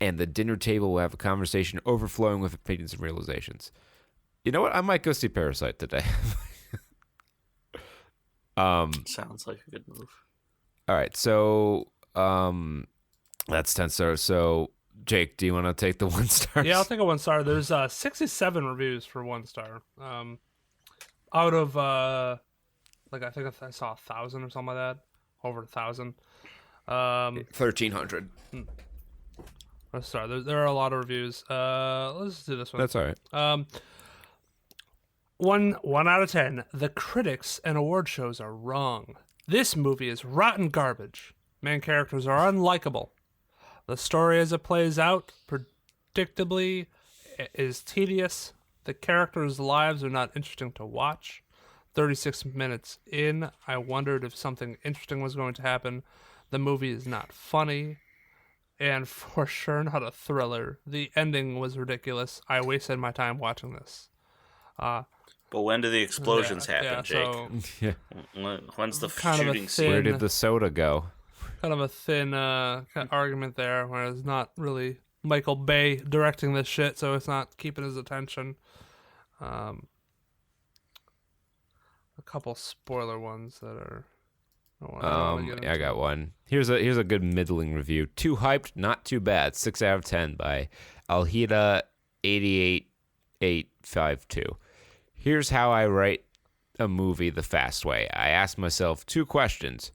and the dinner table will have a conversation overflowing with opinions and realizations. You know what? I might go see Parasite today. Sounds like a good move. All right, so that's 10 stars. So Jake, do you want to take the 1 star? Yeah, I'll take a 1 star. There's 67 reviews for 1 star. Out of like I think I saw 1,000 or something like that, over 1,000. 1,300. Sorry, there are a lot of reviews. Let's do this one. That's all right. 1 out of 10. The critics and award shows are wrong. This movie is rotten garbage. Main characters are unlikable. The story as it plays out, predictably, is tedious. The characters' lives are not interesting to watch. 36 minutes in, I wondered if something interesting was going to happen. The movie is not funny, and for sure not a thriller. The ending was ridiculous. I wasted my time watching this. But when do the explosions happen, Jake? So Yeah. When's the kind of a shooting thin- scene? Where did the soda go? kind of a thin kind of argument there, where it's not really Michael Bay directing this shit, so it's not keeping his attention. A couple spoiler ones that are. I got one. Here's a good middling review. Too hyped, not too bad. 6 out of 10 by Alhida 88852. Here's how I write a movie the fast way. I asked myself 2 questions.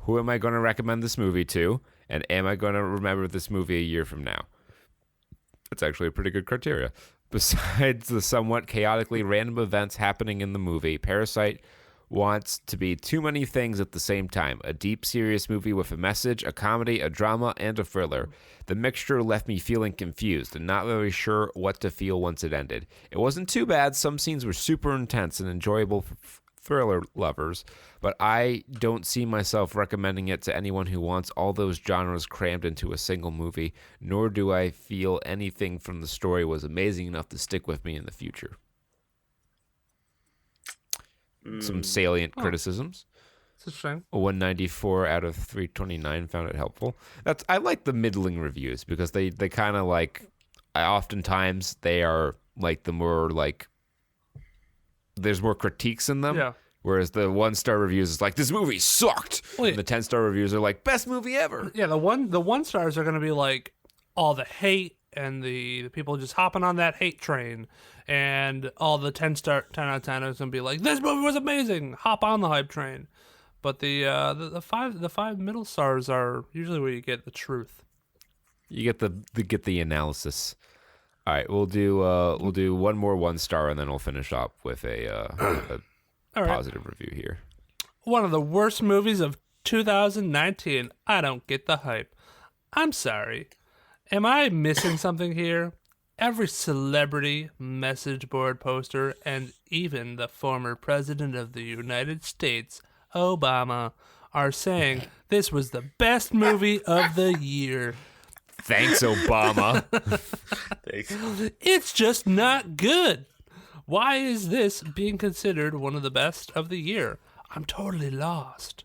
Who am I going to recommend this movie to? And am I going to remember this movie a year from now? That's actually a pretty good criteria. Besides the somewhat chaotically random events happening in the movie, Parasite wants to be too many things at the same time. A deep, serious movie with a message, a comedy, a drama, and a thriller. The mixture left me feeling confused and not really sure what to feel once it ended. It wasn't too bad. Some scenes were super intense and enjoyable for thriller lovers, but I don't see myself recommending it to anyone who wants all those genres crammed into a single movie, nor do I feel anything from the story was amazing enough to stick with me in the future. Some salient criticisms. It's interesting. A 194 out of 329 found it helpful. I like the middling reviews because they kind of like, oftentimes they are like the more like, there's more critiques in them. Yeah. Whereas the 1-star reviews is like, this movie sucked. And the 10-star reviews are like, best movie ever. Yeah, the one stars are going to be like all the hate and the people just hopping on that hate train, and all the 10 out of 10 is going to be like, this movie was amazing. Hop on the hype train. But the five middle stars are usually where you get the truth. You get the analysis. All right, we'll do one more 1-star and then we'll finish up with a positive review here. One of the worst movies of 2019. I don't get the hype. I'm sorry. Am I missing something here? Every celebrity, message board poster, and even the former president of the United States, Obama, are saying this was the best movie of the year. Thanks, Obama. Thanks. It's just not good. Why is this being considered one of the best of the year? I'm totally lost.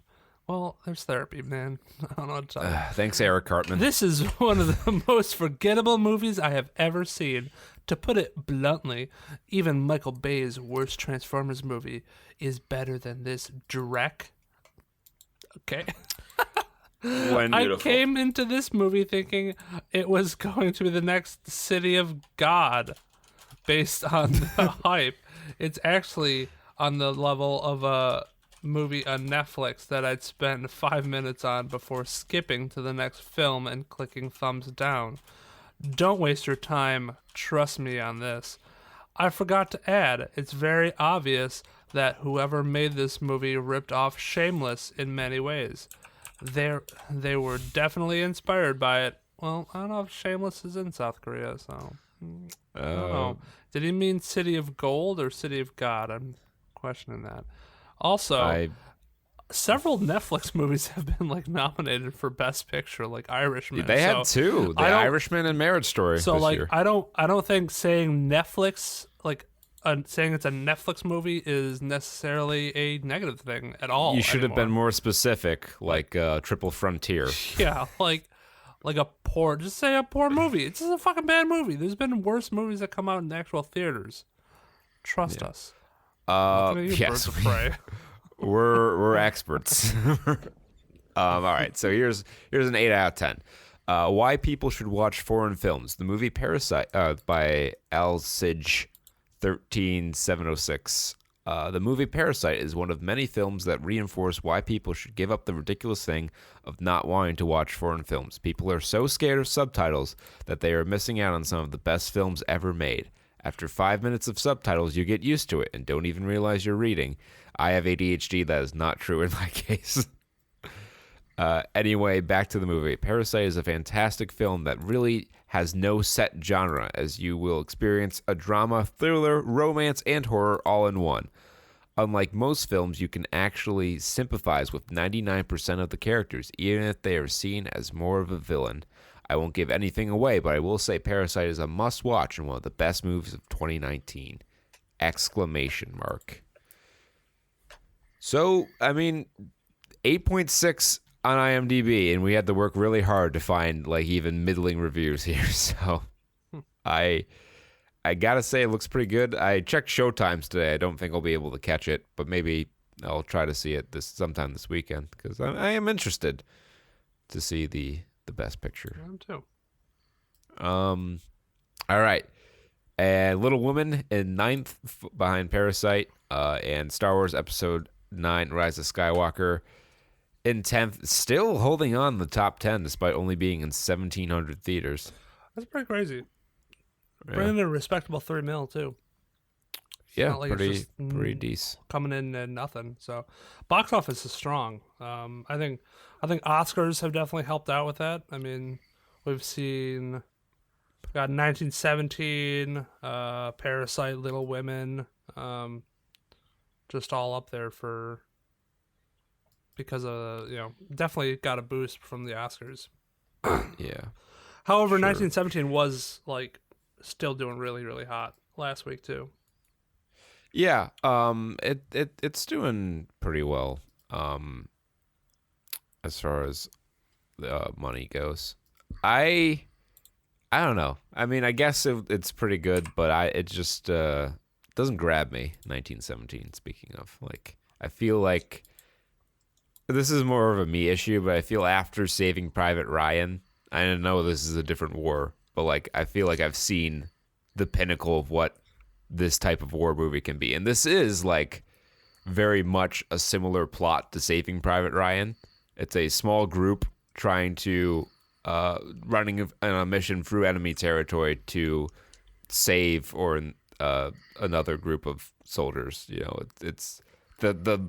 Well, there's therapy, man. I don't know what to tell you. Thanks, Eric Cartman. This is one of the most forgettable movies I have ever seen. To put it bluntly, even Michael Bay's worst Transformers movie is better than this Drek. Okay. I came into this movie thinking it was going to be the next City of God based on the hype. It's actually on the level of a movie on Netflix that I'd spend 5 minutes on before skipping to the next film and clicking thumbs down. Don't waste your time. Trust me on this. I forgot to add, it's very obvious that whoever made this movie ripped off Shameless in many ways. They were definitely inspired by it. Well, I don't know if Shameless is in South Korea, so I don't know. Did he mean City of Gold or City of God? I'm questioning that. Also, several Netflix movies have been like nominated for Best Picture, like Irishman. They had 2, The Irishman and Marriage Story. So this like, year. I don't think saying Netflix, like saying it's a Netflix movie, is necessarily a negative thing at all. You should have anymore. been more specific, like Triple Frontier. Yeah, like a poor, just say a poor movie. It's just a fucking bad movie. There's been worse movies that come out in the actual theaters. Trust us. Yes, we're experts. All right, so here's an 8 out of 10. Why people should watch foreign films. The movie Parasite by Alsij 13706. The movie Parasite is one of many films that reinforce why people should give up the ridiculous thing of not wanting to watch foreign films. People are so scared of subtitles that they are missing out on some of the best films ever made. After 5 minutes of subtitles, you get used to it and don't even realize you're reading. I have ADHD. That is not true in my case. Anyway, back to the movie. Parasite is a fantastic film that really has no set genre, as you will experience a drama, thriller, romance, and horror all in one. Unlike most films, you can actually sympathize with 99% of the characters, even if they are seen as more of a villain. I won't give anything away, but I will say Parasite is a must-watch and one of the best movies of 2019! Exclamation mark. So, I mean, 8.6 on IMDb, and we had to work really hard to find like even middling reviews here. So, I gotta say it looks pretty good. I checked showtimes today. I don't think I'll be able to catch it, but maybe I'll try to see it sometime this weekend because I am interested to see the best picture. I am too. All right. Little Woman in 9th behind Parasite. And Star Wars Episode 9: Rise of Skywalker in 10th, still holding on in the top 10 despite only being in 1,700 theaters. That's pretty crazy. Yeah. Bringing in a respectable $3 million too. Yeah, Not like it's pretty decent. coming in and nothing. So, box office is strong. I think Oscars have definitely helped out with that. I mean, we've got 1917, Parasite, Little Women, just all up there because of definitely got a boost from the Oscars. Yeah. However, Sure. 1917 was like still doing really really hot last week too. Yeah, it's doing pretty well, as far as money goes. I don't know. I mean, I guess it's pretty good, but it just doesn't grab me. 1917. Speaking of, like, I feel like this is more of a me issue, but I feel after Saving Private Ryan, I know this is a different war, but like I feel like I've seen the pinnacle of what this type of war movie can be. And this is like very much a similar plot to Saving Private Ryan. It's a small group trying to running on a mission through enemy territory to save another group of soldiers. It's the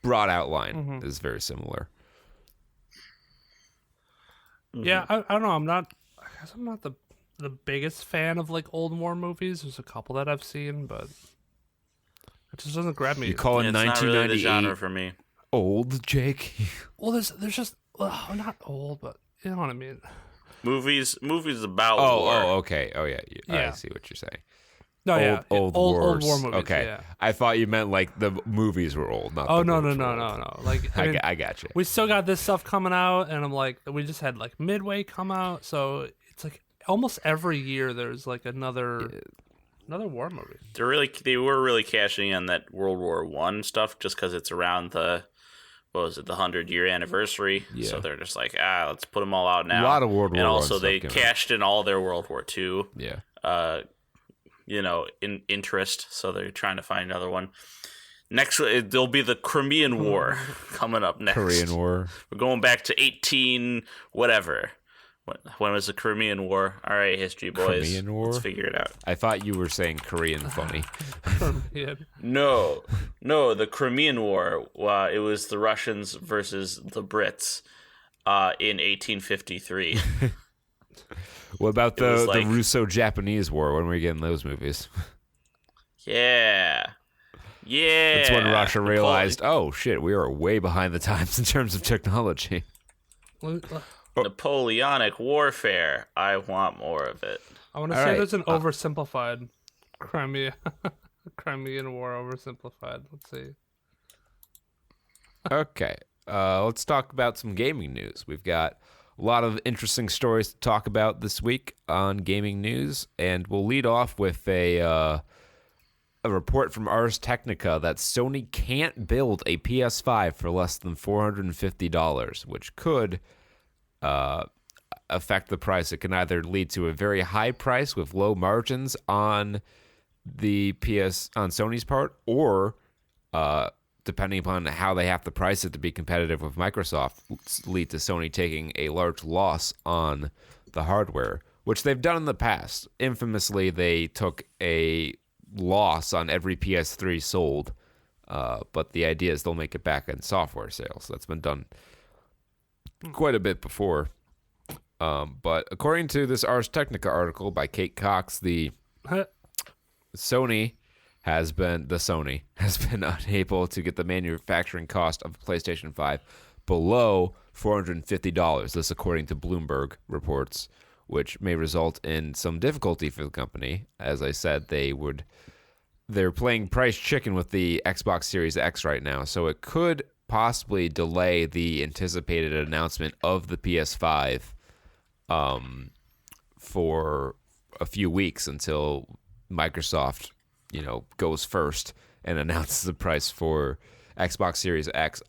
broad outline is very similar. Yeah, I don't know. I guess I'm not the biggest fan of like old war movies. There's a couple that I've seen, but it just doesn't grab me. You call it It's not really the 1998 genre for me. old, Jake? Well, there's just not old, but you know what I mean. Movies about war. Oh, okay. Oh, yeah. I Yeah. see what you're saying. No, yeah, Old war wars. movies. Okay. Yeah. I thought you meant like the movies were old, not Oh the no. movies were old. Like I got you. we still got this stuff coming out, and I'm like, we just had like Midway come out, so it's like almost every year there's like another war movie. They were really cashing in that World War I stuff just because it's around the 100-year anniversary. Yeah. So they're just like, let's put them all out now. A lot of World War and I also stuff they came out. cashed in all their World War II. Yeah. In interest. So they're trying to find another one. Next, there'll be the Crimean War coming up next. Korean War. We're going back to 18 whatever. When was the Crimean War? All right, history boys. Crimean War? Let's figure it out. I thought you were saying Korean funny. Yeah. No, the Crimean War. It was the Russians versus the Brits in 1853. What about It was the like- Russo-Japanese War? When are we getting those movies? Yeah. That's when Russia realized, oh shit, we are way behind the times in terms of technology. Napoleonic warfare. I want more of it. I want to All say right. there's an oversimplified Crimean War oversimplified. Let's see. Okay, let's talk about some gaming news. We've got a lot of interesting stories to talk about this week on gaming news, and we'll lead off with a report from Ars Technica that Sony can't build a PS5 for less than $450, which could affect the price. It can either lead to a very high price with low margins on Sony's part, or depending upon how they have to price it to be competitive with Microsoft, lead to Sony taking a large loss on the hardware, which they've done in the past. Infamously, they took a loss on every PS3 sold, but the idea is they'll make it back in software sales. That's been done quite a bit before. But according to this Ars Technica article by Kate Cox, Sony has been unable to get the manufacturing cost of a PlayStation 5 below $450. This according to Bloomberg reports, which may result in some difficulty for the company. As I said, they're playing price chicken with the Xbox Series X right now, so it could possibly delay the anticipated announcement of the PS5 for a few weeks until Microsoft, goes first and announces the price for Xbox Series X.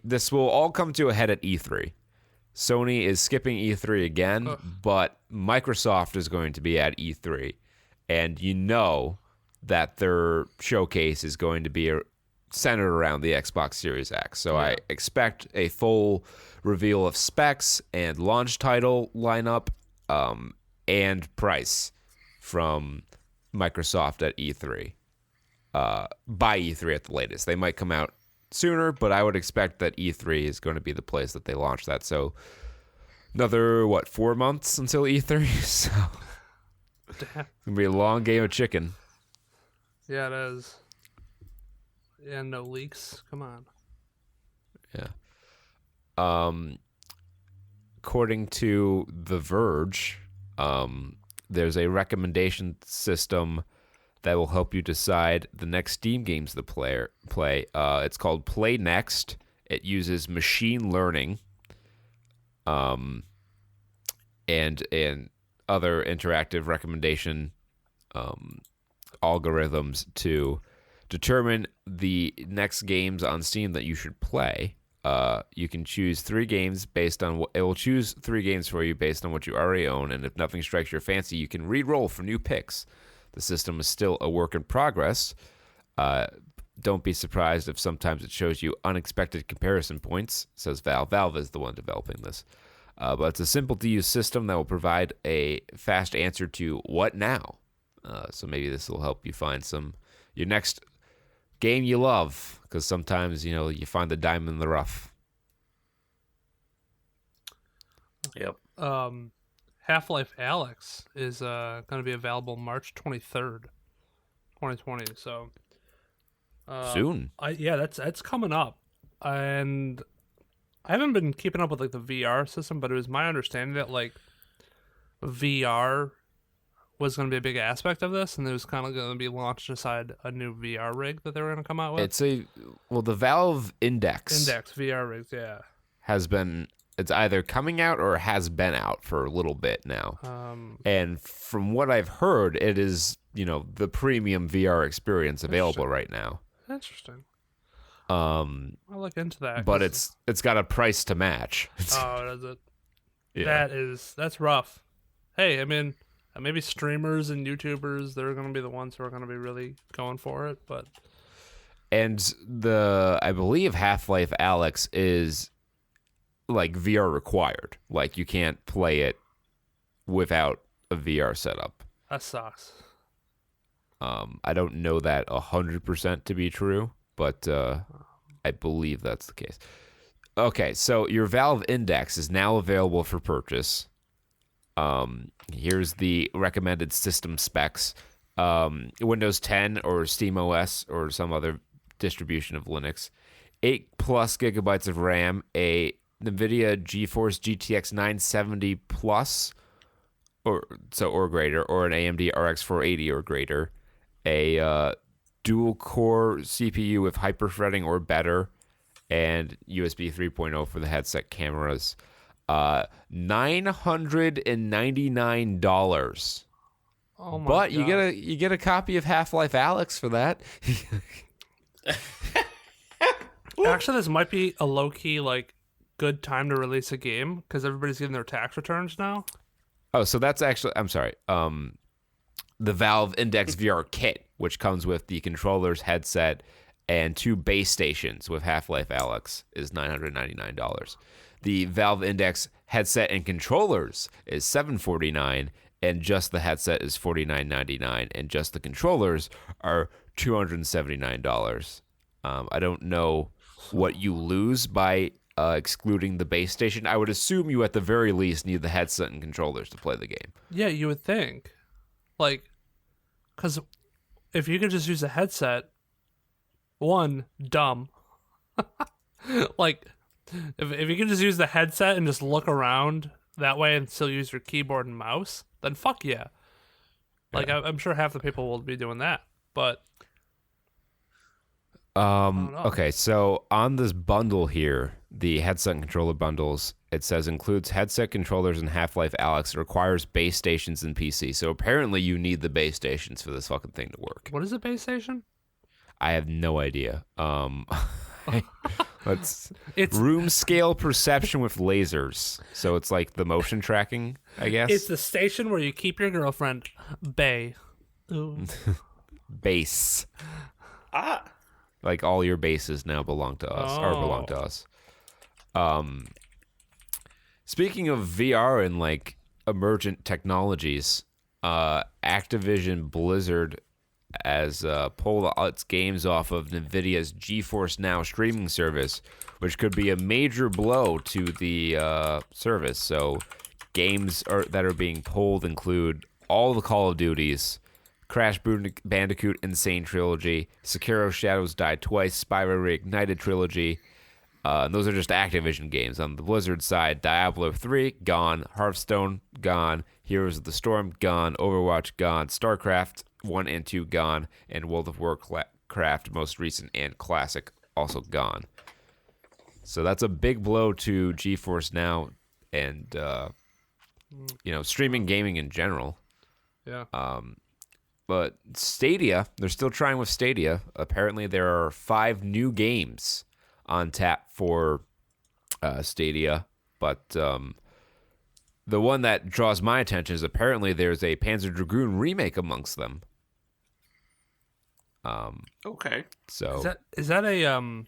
This will all come to a head at E3. Sony is skipping E3 again, but Microsoft is going to be at E3. And that their showcase is going to be centered around the Xbox Series X. So I expect a full reveal of specs and launch title lineup and price from Microsoft at E3. By E3 at the latest. They might come out sooner, but I would expect that E3 is going to be the place that they launch that. So another, 4 months until E3? So it's going to be a long game of chicken. Yeah, it is. Yeah, no leaks. Come on. Yeah. According to The Verge, there's a recommendation system that will help you decide the next Steam games to play. It's called Play Next. It uses machine learning and other interactive recommendation algorithms to determine the next games on Steam that you should play. You can choose 3 games based on it will choose 3 games for you based on what you already own, and if nothing strikes your fancy, you can re-roll for new picks. The system is still a work in progress. Don't be surprised if sometimes it shows you unexpected comparison points, says Valve. Valve is the one developing this. But it's a simple-to-use system that will provide a fast answer to what now. So maybe this will help you find your next game you love, because sometimes, you find the diamond in the rough. Yep. Half-Life Alyx is going to be available March 23rd, 2020. So soon. That's coming up. And I haven't been keeping up with the VR system, but it was my understanding that VR was going to be a big aspect of this, and it was kind of going to be launched aside a new VR rig that they were going to come out with. The Valve Index VR rigs, yeah, it's either coming out or has been out for a little bit now. And from what I've heard, it is, the premium VR experience available right now. Interesting. I'll look into that. But it's got a price to match. Does it? Yeah. That's rough. Hey, I mean, maybe streamers and YouTubers, they're going to be the ones who are going to be really going for it, but... And I believe Half-Life Alyx is VR required. You can't play it without a VR setup. That sucks. I don't know that 100% to be true, but I believe that's the case. Okay, so your Valve Index is now available for purchase. Here's the recommended system specs. Windows 10 or SteamOS or some other distribution of Linux. 8+ gigabytes of RAM, a NVIDIA GeForce GTX 970 Plus or greater, or an AMD RX 480 or greater, a dual-core CPU with hyperthreading or better, and USB 3.0 for the headset cameras. $999. Oh my but God. you get a copy of Half-Life Alyx for that. Actually, this might be a low-key, good time to release a game, because everybody's getting their tax returns now. Oh, so that's actually... I'm sorry. The Valve Index VR kit, which comes with the controllers, headset, and 2 base stations with Half-Life Alyx, is $999. The Valve Index headset and controllers is $749, and just the headset is $49.99, and just the controllers are $279. I don't know what you lose by excluding the base station. I would assume you at the very least need the headset and controllers to play the game. Yeah, you would think. Because if you could just use a headset, one, dumb. If you can just use the headset and just look around that way and still use your keyboard and mouse, then fuck yeah. I'm sure half the people will be doing that, but... Okay, so on this bundle here, the headset and controller bundles, it says includes headset controllers and Half-Life Alyx. It requires base stations and PC. So apparently you need the base stations for this fucking thing to work. What is a base station? I have no idea. It's room scale perception with lasers. So it's like the motion tracking, I guess. It's the station where you keep your girlfriend bay. Ooh. Base. Ah. Like all your bases now belong to us, or belong to us. Speaking of VR and like emergent technologies, Activision Blizzard has pulled its games off of NVIDIA's GeForce Now streaming service, which could be a major blow to the service. So games that are being pulled include all the Call of Duties, Crash Bandicoot Insane Trilogy, Sekiro Shadows Die Twice, Spyro Reignited Trilogy. And those are just Activision games. On the Blizzard side, Diablo 3, gone. Hearthstone, gone. Heroes of the Storm, gone. Overwatch, gone. StarCraft 1 and 2, gone. And World of Warcraft, most recent and classic, also gone. So that's a big blow to GeForce Now and, streaming gaming in general. Yeah. But Stadia, they're still trying with Stadia. Apparently, there are 5 new games on tap for Stadia. But the one that draws my attention is apparently there's a Panzer Dragoon remake amongst them. Okay. So is that a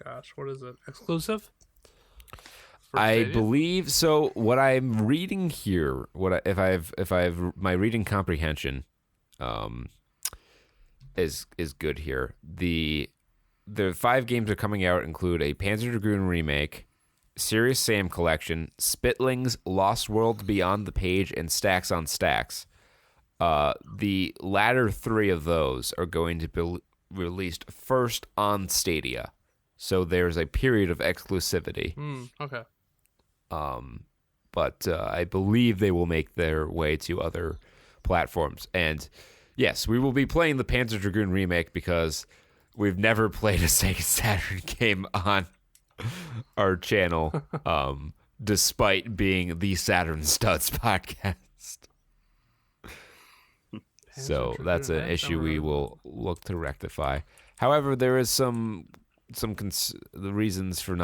gosh, what is it? Exclusive? I believe so. What I'm reading here, if I've my reading comprehension, is good here. The 5 games are coming out include a Panzer Dragoon remake, Serious Sam collection, Spitlings, Lost World Beyond the Page, and Stacks on Stacks. The latter 3 of those are going to be released first on Stadia, so there's a period of exclusivity. Okay. But I believe they will make their way to other platforms. And yes, we will be playing the Panzer Dragoon remake because we've never played a Sega Saturn game on our channel, despite being the Saturn Studs podcast. So that's an issue we will look to rectify. However, there is the reasons for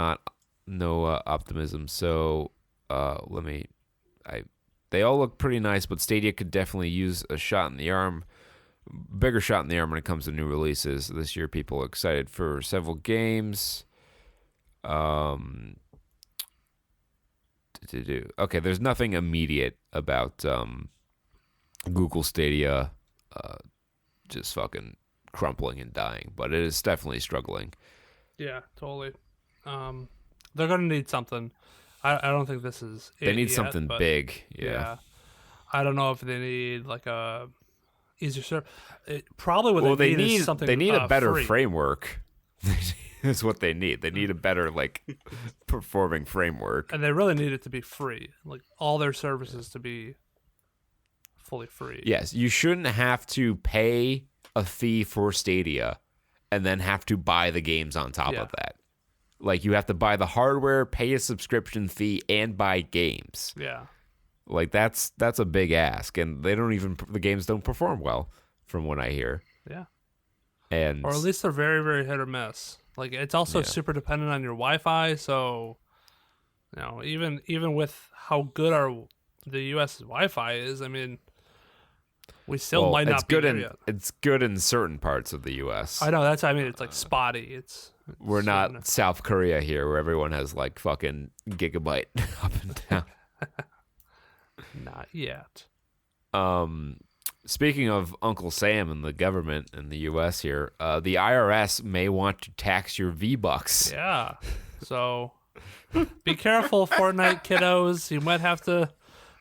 no optimism. So they all look pretty nice, but Stadia could definitely use a shot in the arm, bigger shot in the arm when it comes to new releases. This year, people are excited for several games. Okay, there's nothing immediate about Google Stadia just fucking crumpling and dying, but it is definitely struggling. Yeah, totally. They're gonna need something. I don't think this is. They need yet, something big. Yeah. I don't know if they need like a easier server. Probably what they need need is something. They need a better free. framework. Is what they need. They need a better performing framework. And they really need it to be free. Like all their services to be fully free. Yes, you shouldn't have to pay a fee for Stadia and then have to buy the games on top of that. Like you have to buy the hardware, pay a subscription fee, and buy games. Yeah. Like that's a big ask, and the games don't perform well, from what I hear. Yeah. Or at least they're very, very hit or miss. Like it's also super dependent on your Wi-Fi. So, even with how good the U.S. Wi-Fi is, I mean, we still might not be there yet. It's good in certain parts of the U.S. I know it's like spotty. We're not South Korea here, where everyone has like fucking gigabyte up and down. Not yet. Speaking of Uncle Sam and the government in the U.S. here, the IRS may want to tax your V-Bucks. Yeah. So be careful, Fortnite kiddos. You might have to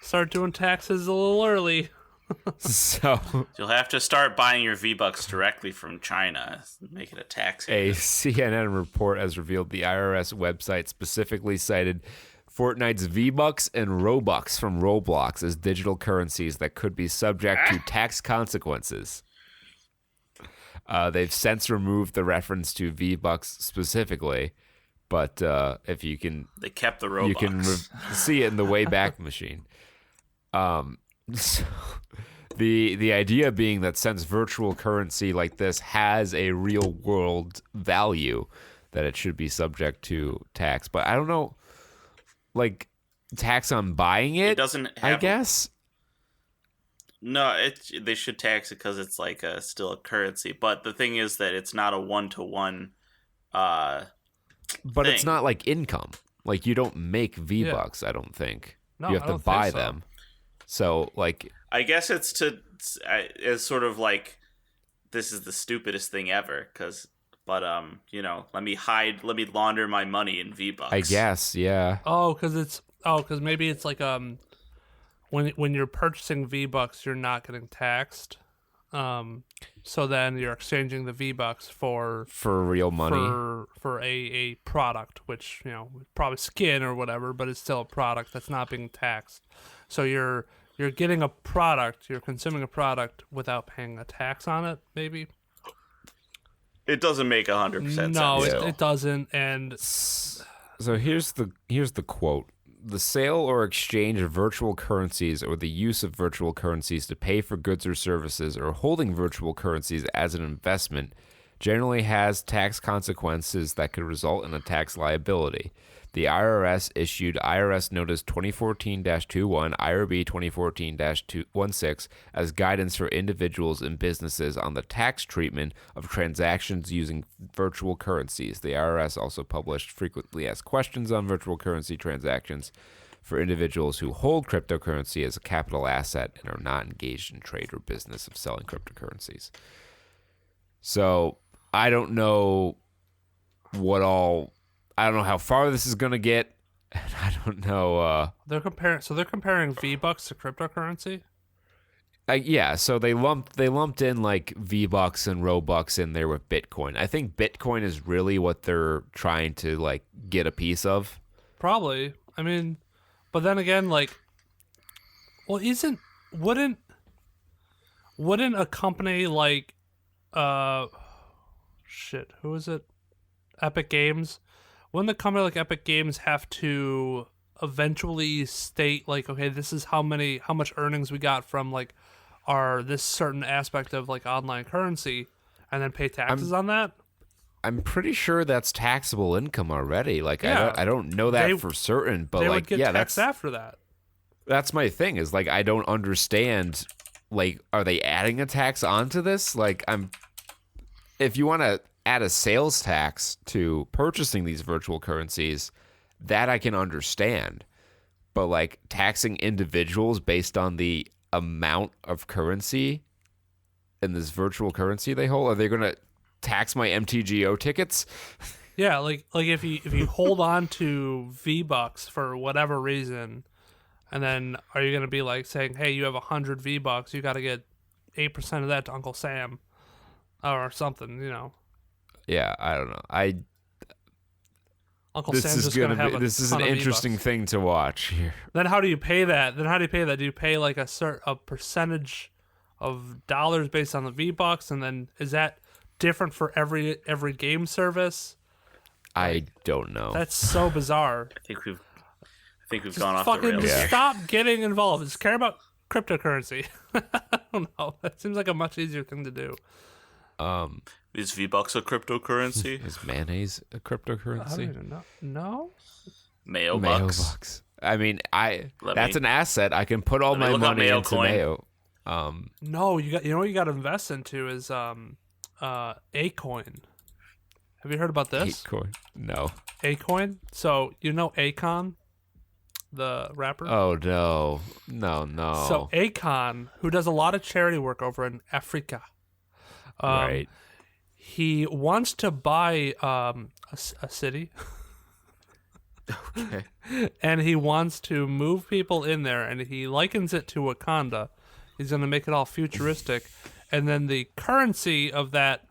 start doing taxes a little early. So you'll have to start buying your V-Bucks directly from China. Make it a tax. A CNN report has revealed the IRS website specifically cited Fortnite's V-Bucks and Robux from Roblox as digital currencies that could be subject to tax consequences. They've since removed the reference to V-Bucks specifically, but if you can... They kept the Robux. You can see it in the Wayback Machine. So the idea being that since virtual currency like this has a real-world value, that it should be subject to tax. But I don't know... Like tax on buying it, doesn't have, I guess. No, they should tax it because it's like still a currency. But the thing is that it's not a 1-to-1 But it's thing. not like income. Like you don't make V-Bucks, I don't think. No, you I have to don't think buy so. them. So like I guess it's sort of like this is the stupidest thing ever but let me launder my money in V-Bucks. I guess, yeah. Because maybe it's like when you're purchasing V-Bucks, you're not getting taxed. So then you're exchanging the V-Bucks for real money. for a product, which probably skin or whatever, but it's still a product that's not being taxed. So you're getting a product, you're consuming a product without paying a tax on it. Maybe It doesn't make 100% sense. no, Yeah. it doesn't. And So here's the quote. The sale or exchange of virtual currencies or the use of virtual currencies to pay for goods or services or holding virtual currencies as an investment generally has tax consequences that could result in a tax liability. The IRS issued IRS Notice 2014-21, IRB 2014-216 as guidance for individuals and businesses on the tax treatment of transactions using virtual currencies. The IRS also published frequently asked questions on virtual currency transactions for individuals who hold cryptocurrency as a capital asset and are not engaged in trade or business of selling cryptocurrencies. So I don't know I don't know how far this is gonna get. I don't know. they're comparing V-Bucks to cryptocurrency. Yeah, so they lumped in like V-Bucks and Robux in there with Bitcoin. I think Bitcoin is really what they're trying to like get a piece of. Probably. I mean, but then again, like, well, wouldn't a company like, who is it? Epic Games. Wouldn't a company like Epic Games have to eventually state like, okay, this is how much earnings we got from like this certain aspect of like online currency, and then pay taxes on that? I'm pretty sure that's taxable income already. Like Yeah. I don't know that They- for certain, but They like would get yeah, taxed that's after that. that's my thing is like I don't understand, like, are they adding a tax onto this? Like if you want to add a sales tax to purchasing these virtual currencies, that I can understand. But like taxing individuals based on the amount of currency in this virtual currency they hold, are they going to tax my MTGO tickets? Yeah, like if you hold on to V-Bucks for whatever reason, and then are you gonna be like saying, hey, you have 100 V-Bucks, you got to get 8% of that to Uncle Sam, or something, Yeah, I don't know. Uncle This Sam's is just gonna gonna have be a this is ton an of interesting V-Bucks. thing to watch here. Then how do you pay that? Do you pay like a percentage of dollars based on the V-Bucks, and then is that different for every game service? I don't know. That's so bizarre. I think we've gone off the Fucking rails. just here. stop getting involved. Just care about cryptocurrency. I don't know. That seems like a much easier thing to do. Is V-Bucks a cryptocurrency? Is mayonnaise a I don't cryptocurrency? even know. No? Mayo Mayo bucks. bucks. I mean, Let that's me- an asset. I can put all let me my look up money Mayo into coin. Mayo. No, you know what you got to invest into is Acoin. Have you heard about this? Bitcoin. No. Acoin? So, Akon, the rapper? Oh no. No. So Akon, who does a lot of charity work over in Africa, right. he wants to buy a city, Okay. and he wants to move people in there, and he likens it to Wakanda. He's going to make it all futuristic, and then the currency of that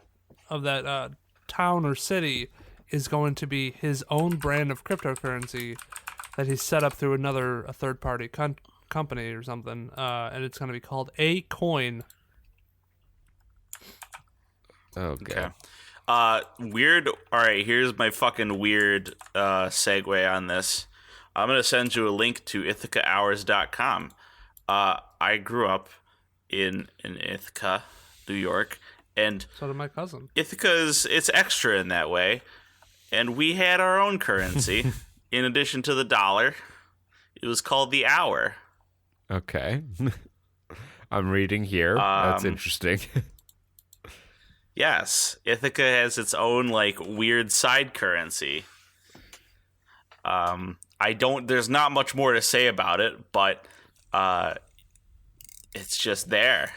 town or city is going to be his own brand of cryptocurrency that he's set up through a third party company or something, and it's going to be called A Coin. Okay. Weird. All right, here's my fucking weird segue on this. I'm going to send you a link to ithacahours.com. I grew up in Ithaca, New York, and So did my cousin. Ithaca's it's extra in that way. And we had our own currency in addition to the dollar. It was called the hour. Okay. I'm reading here. That's interesting. Yes, Ithaca has its own like weird side currency. There's not much more to say about it, but it's just there.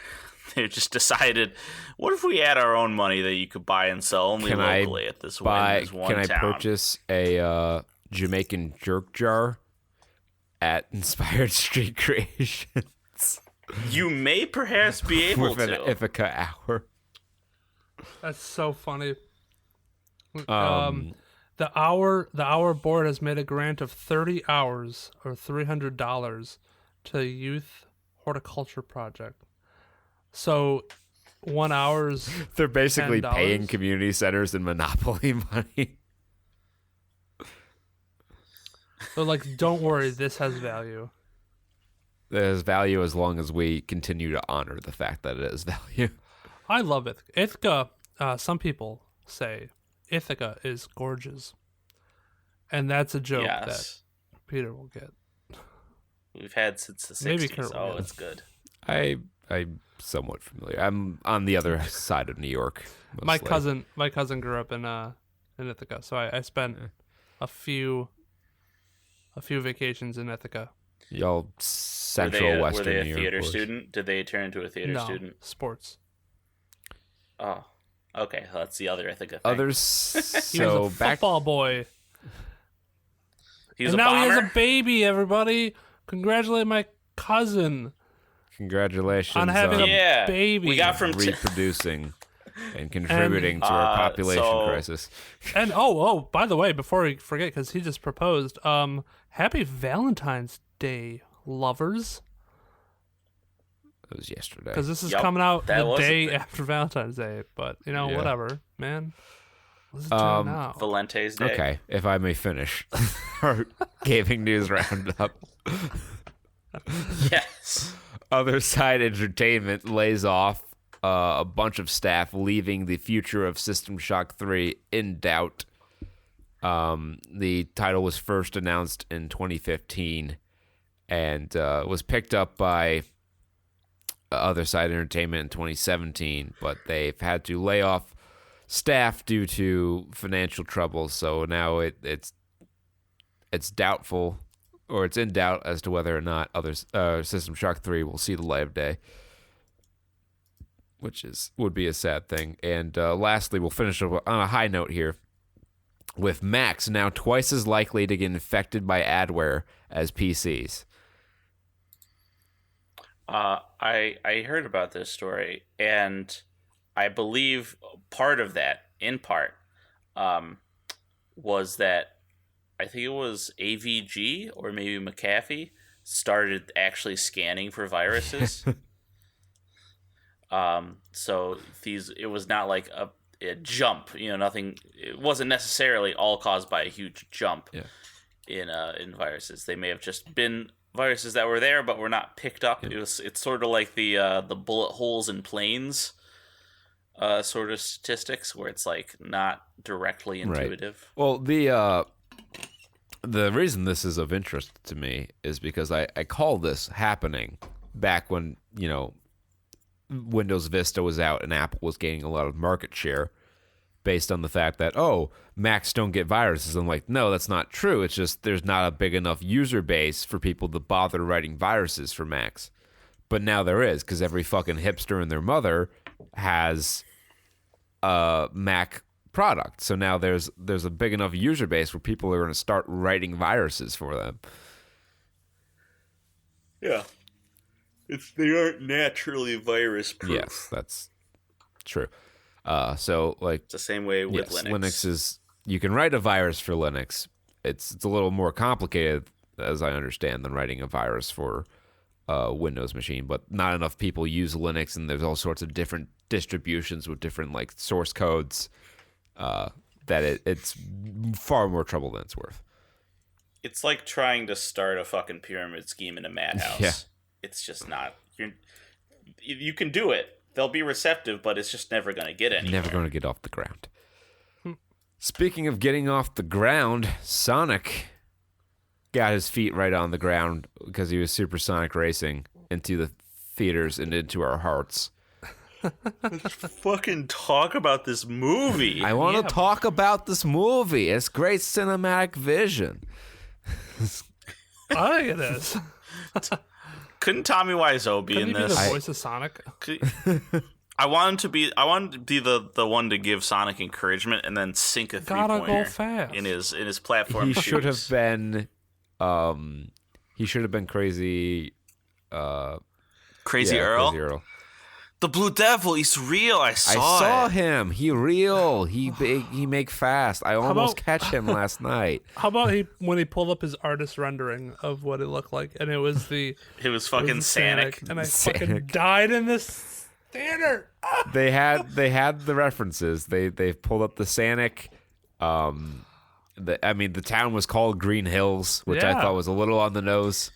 They just decided, what if we had our own money that you could buy and sell only locally at this one town? Can I purchase a Jamaican jerk jar at Inspired Street Creations? You may perhaps be able with an to. Ithaca hour. That's so funny. The hour board has made a grant of 30 hours or $300 to the Youth Horticulture Project. So 1 hour's They're basically $10. paying community centers in Monopoly money. They're like, don't worry, this has value. It has value as long as we continue to honor the fact that it has value. I love Ithaca. Ithaca, some people say Ithaca is gorgeous. And that's a joke that Peter will get. We've had since the 60s. Maybe Kurt will get. It's good. I'm somewhat familiar. I'm on the other side of New York. Mostly. My cousin grew up in Ithaca, so I spent a few vacations in Ithaca. Y'all central western New York. Were they a theater student? Did they turn into a theater student? Sports. Oh, okay. Well, that's the other Ithaca thing. Others. He was a football boy. He was and a now bomber? he has a baby. Everybody, congratulate my cousin Congratulations on having a baby. We got from reproducing and contributing to our population crisis. And by the way, before we forget, because he just proposed, happy Valentine's Day, lovers. It was yesterday. Because this is coming out that the was day a thing. after Valentine's Day. But, whatever, man. What's it doing now? Valente's Day. Okay, if I may finish our gaming news roundup. Yes. Other Side Entertainment lays off a bunch of staff, leaving the future of System Shock 3 in doubt. The title was first announced in 2015 and was picked up by Other Side Entertainment in 2017, but they've had to lay off staff due to financial troubles. So now it's doubtful, or it's in doubt as to whether or not System Shock 3 will see the light of day, which would be a sad thing. And lastly, we'll finish on a high note here, with Macs now twice as likely to get infected by adware as PCs. I heard about this story, and I believe part of that, in part, was that I think it was AVG or maybe McAfee started actually scanning for viruses. So it was not like a jump, nothing. It wasn't necessarily all caused by a huge jump in viruses. They may have just been viruses that were there but were not picked up. Yeah. It's sort of like the bullet holes in planes sort of statistics, where it's like not directly intuitive. Right. Well, the reason this is of interest to me is because I call this happening back when Windows Vista was out and Apple was gaining a lot of market share based on the fact that, Macs don't get viruses. I'm like, no, that's not true. It's just there's not a big enough user base for people to bother writing viruses for Macs. But now there is, because every fucking hipster and their mother has a Mac product. So now there's a big enough user base where people are going to start writing viruses for them. Yeah. They aren't naturally virus proof. Yes, that's true. So like it's the same way with Linux. Linux is, you can write a virus for Linux. It's a little more complicated, as I understand, than writing a virus for a Windows machine. But not enough people use Linux, and there's all sorts of different distributions with different like source codes. That it's far more trouble than it's worth. It's like trying to start a fucking pyramid scheme in a madhouse. Yeah. It's just not. You can do it. They'll be receptive, but it's just never going to get anywhere. Never going to get off the ground. Speaking of getting off the ground, Sonic got his feet right on the ground because he was supersonic racing into the theaters and into our hearts. Fucking talk about this movie. I want to talk about this movie. It's great cinematic vision. I think it is. Couldn't Tommy Wiseau be Couldn't in he be this? the voice of Sonic? I want him to be. I want him to be the one to give Sonic encouragement and then sink a Gotta three-pointer go fast. in his platform. He shoes. should have been. He should have been crazy. Crazy Earl. Crazy Earl. The Blue Devil. He's real. I I saw it. him. He real. He big. He make fast. I almost about- catch him last night. How about when he pulled up his artist rendering of what it looked like, and it was It was fucking Sonic. and I Sonic. fucking died in this theater. They had the references. They pulled up the Sanic. The town was called Green Hills, which I Yeah. thought was a little on the nose.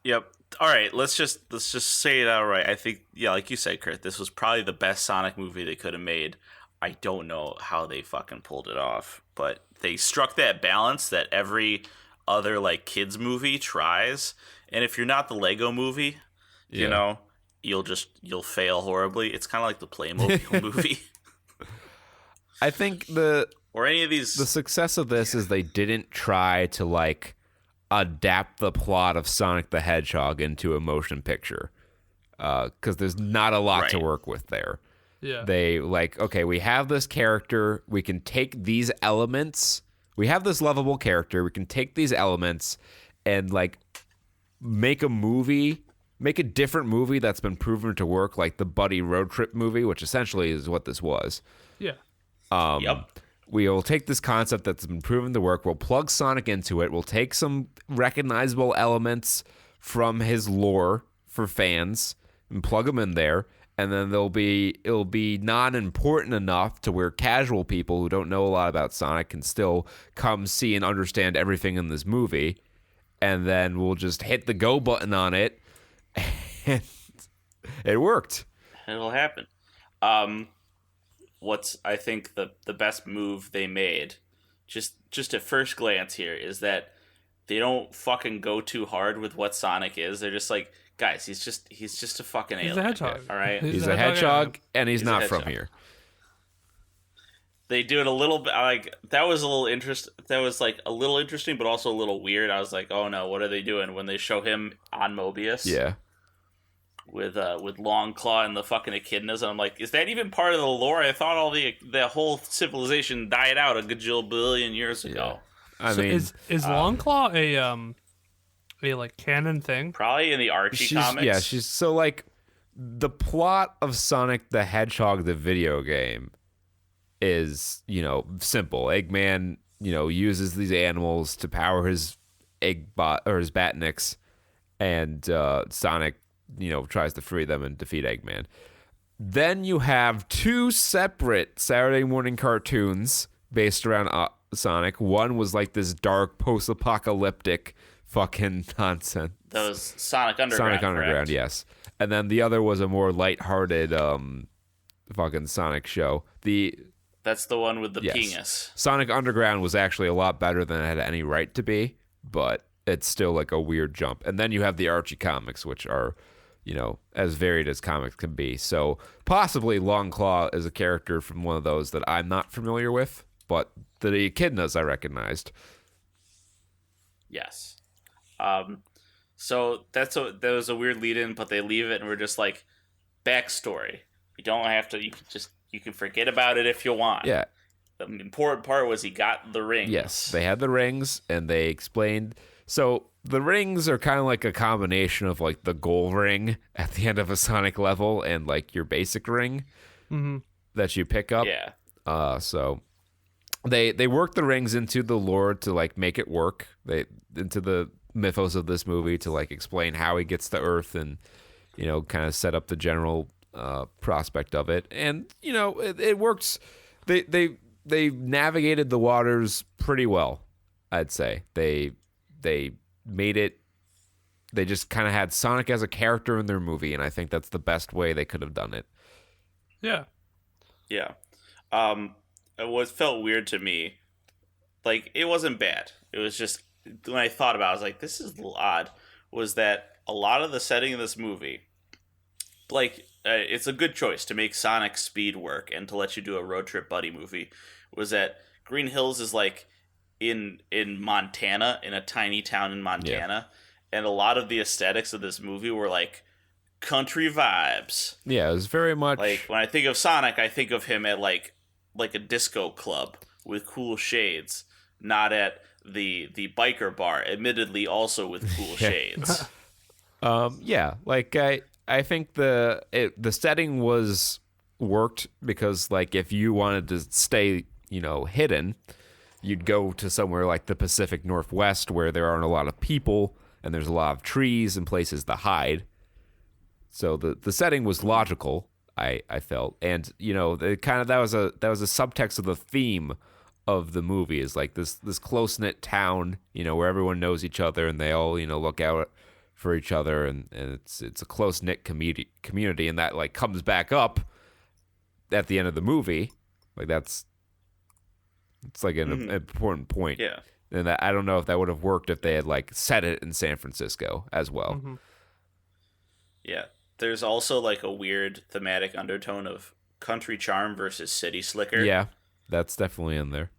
Yep. All right. Let's just say it outright. I think, yeah, like you said, Kurt, this was probably the best Sonic movie they could have made. I don't know how they fucking pulled it off, but they struck that balance that every other like kids movie tries. And if you're not the Lego movie, you Yeah. know, you'll fail horribly. It's kind of like the Playmobil movie I think or any of these. the success of this is they didn't try to like adapt the plot of Sonic the Hedgehog into a motion picture, because there's not a lot to Right. work with there. Yeah. They like, okay, we have this character, we can take these elements, we have this lovable character, we can take these elements and like make a different movie that's been proven to work, like the buddy road trip movie, which essentially is what this was. Yeah. Yep. We will take this concept that's been proven to work, we'll plug Sonic into it, we'll take some recognizable elements from his lore for fans and plug them in there, and then it'll be non-important enough to where casual people who don't know a lot about Sonic can still come see and understand everything in this movie, and then we'll just hit the go button on it, and it worked. It'll happen. What's I think the best move they made, just at first glance here, is that they don't fucking go too hard with what Sonic is. They're just like, guys, he's just a fucking alien. He's a hedgehog. All right. He's a hedgehog, and he's a not from hedgehog. here. They do it a little bit like that was a little interest. That was like a little interesting, but also a little weird. I was like, oh no, what are they doing when they show him on Mobius? Yeah. With Long Claw and the fucking echidnas, and I'm like, is that even part of the lore? I thought all the whole civilization died out a gajillion years ago. I So mean, is Longclaw a like canon thing? Probably in the Archie comics. she's so like the plot of Sonic the Hedgehog the video game is, simple. Eggman, uses these animals to power his Eggbot or his Batniks, and Sonic, tries to free them and defeat Eggman. Then you have two separate Saturday morning cartoons based around Sonic. One was like this dark post-apocalyptic fucking nonsense. That was Sonic Underground. Sonic Underground, correct? yes. And then the other was a more lighthearted fucking Sonic show. That's the one with the Yes. penis. Sonic Underground was actually a lot better than it had any right to be, but it's still like a weird jump. And then you have the Archie comics, which are, as varied as comics can be. So possibly Longclaw is a character from one of those that I'm not familiar with, but the echidnas I recognized. Yes. So that was a weird lead in, but they leave it and we're just like, backstory. You don't have to. You can forget about it if you want. Yeah. The important part was he got the rings. Yes, they had the rings, and they explained. So the rings are kind of like a combination of like the goal ring at the end of a Sonic level and like your basic ring that you pick up. Yeah. So they work the rings into the lore to like make it work. Into the mythos of this movie to like explain how he gets to Earth and kind of set up the general prospect of it. And it works. They navigated the waters pretty well, I'd say. They made it. They just kind of had Sonic as a character in their movie, and I think that's the best way they could have done it. Yeah. Yeah. It felt weird to me. Like, it wasn't bad. It was just, when I thought about it, I was like, this is a little odd, was that a lot of the setting of this movie, like, it's a good choice to make Sonic's speed work and to let you do a road trip buddy movie, was that Green Hills is like in Montana, in a tiny town in Montana, and a lot of the aesthetics of this movie were like country vibes. Yeah, it was very much like when I think of Sonic, I think of him at like a disco club with cool shades, not at the biker bar, admittedly also with cool shades. Like I think the setting was worked because like if you wanted to stay, hidden, you'd go to somewhere like the Pacific Northwest where there aren't a lot of people and there's a lot of trees and places to hide. So the setting was logical, I felt, and that was a subtext of the theme of the movie is like this close knit town, where everyone knows each other and they all look out for each other, and it's a close knit community, and that like comes back up at the end of the movie, like it's like an important point. Yeah, and I don't know if that would have worked if they had like set it in San Francisco as well. Mm-hmm. Yeah, there's also like a weird thematic undertone of country charm versus city slicker. Yeah, that's definitely in there.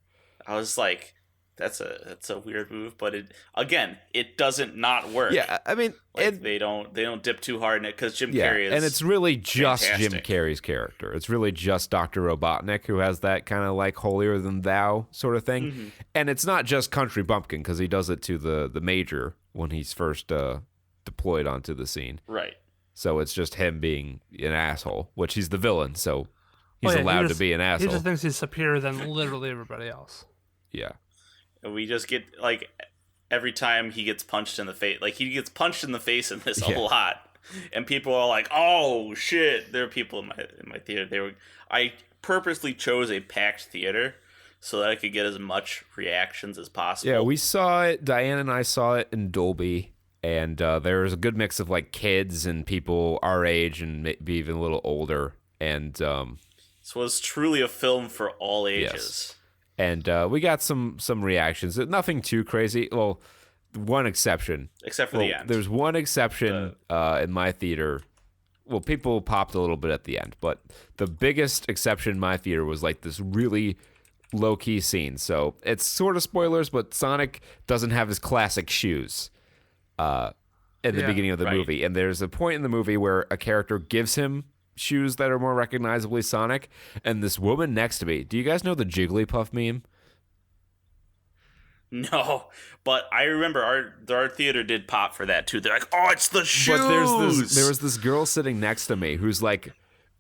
I was like, that's a weird move, but it doesn't not work. Yeah, I mean, like, they don't dip too hard in it because Jim Carrey is, and it's really just fantastic. Jim Carrey's character. It's really just Dr. Robotnik who has that kind of like holier than thou sort of thing, Mm-hmm. and it's not just Country Bumpkin because he does it to the Major when he's first deployed onto the scene. Right. So it's just him being an asshole, which he's the villain, so he's allowed to be an asshole. He just thinks he's superior than literally everybody else. Yeah. And we just get, like, every time he gets punched in the face, like, he gets punched in the face in this a lot. And people are like, oh, shit. There are people in my theater. I purposely chose a packed theater so that I could get as much reactions as possible. Yeah, we saw it. Diane and I saw it in Dolby. And there was a good mix of, like, kids and people our age and maybe even a little older. And so it was truly a film for all ages. Yes. And we got some reactions. Nothing too crazy. Well, one exception. Except for the end. There's one exception in my theater. Well, people popped a little bit at the end. But the biggest exception in my theater was like this really low-key scene. So it's sort of spoilers, but Sonic doesn't have his classic shoes in the beginning of the movie. And there's a point in the movie where a character gives him shoes that are more recognizably Sonic, and this woman next to me, do you guys know the Jigglypuff meme? No, but I remember our theater did pop for that too. They're like, oh, it's the shoes. But there was this girl sitting next to me who's like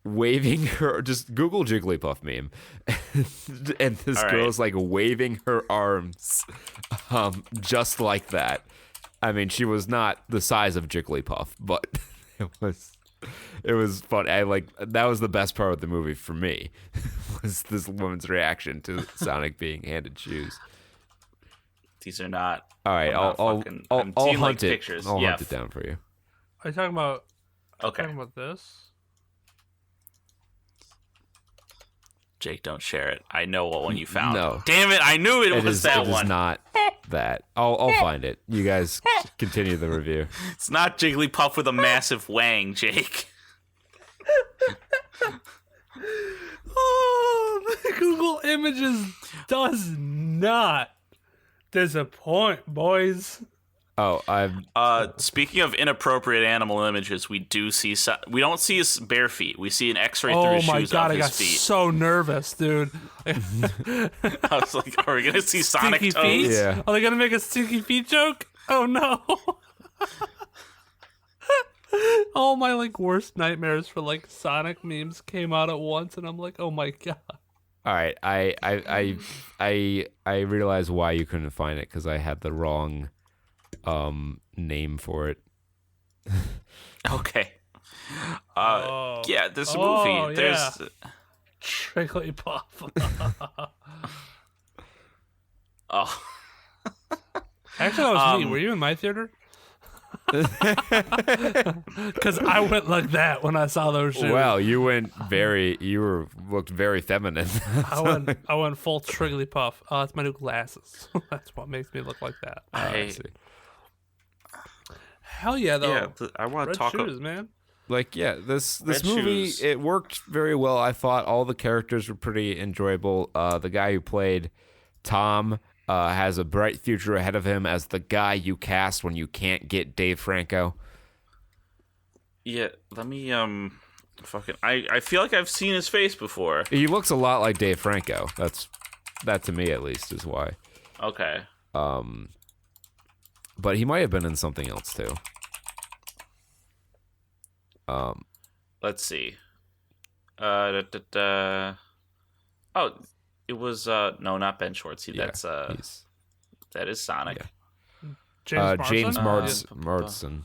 waving her, just Google Jigglypuff meme, and this girl's like waving her arms just like that. I mean, she was not the size of Jigglypuff, but it was fun. That was the best part of the movie for me, was this woman's reaction to Sonic being handed shoes. These are not. All right, I'll hunt it. Pictures. I'll hunt it down for you. Are you talking about? Okay. Talking about this? Jake, don't share it. I know what one you found. No. Damn it! I knew it was that one. It is not that. I'll find it. You guys continue the review. It's not Jigglypuff with a massive wang, Jake. Oh, Google Images does not disappoint, boys. Oh, speaking of inappropriate animal images, we don't see his bare feet. We see an X-ray through his shoes Oh my god, of I his got feet. so nervous, dude. I was like, are we gonna see Sonic Stinky toes? feet? Yeah. Are they gonna make a stinky feet joke? Oh no. All my like worst nightmares for like Sonic memes came out at once, and I'm like, oh my god. all right. I realize why you couldn't find it because I had the wrong name for it. Okay. Yeah, this movie. There's. Jigglypuff. Oh. Actually, that was me. Were you in my theater? Because I went like that when I saw those shoes. Well, you looked very feminine. I went full Jigglypuff. Oh, it's my new glasses. That's what makes me look like that. I see. Hell yeah, though. Yeah, I want Red to talk. shoes, man. Like, yeah, this Red movie, shoes. it worked very well. I thought all the characters were pretty enjoyable. The guy who played Tom has a bright future ahead of him as the guy you cast when you can't get Dave Franco. Yeah, let me fucking. I feel like I've seen his face before. He looks a lot like Dave Franco. That to me at least is why. Okay. But he might have been in something else too. Let's see. Oh, it was no, not Ben Schwartz. That is Sonic. Yeah. James Marsden? Marsden.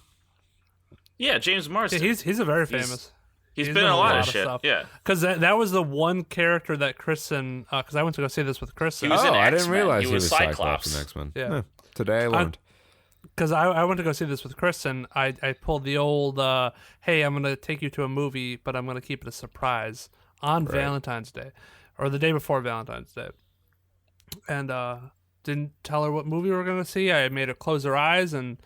Yeah, James Marsden. Yeah, he's a very famous. He's been in a lot of shit. stuff. Yeah. Because that was the one character that Kristen, because I went to go see this with Kristen. He was in I didn't X-Men. realize He he was was Cyclops. in X-Men. Yeah. Today I learned. Because I went to go see this with Kristen. I pulled the old, hey, I'm going to take you to a movie, but I'm going to keep it a surprise on Valentine's Day. Or the day before Valentine's Day. And didn't tell her what movie we were going to see. I made her close her eyes, and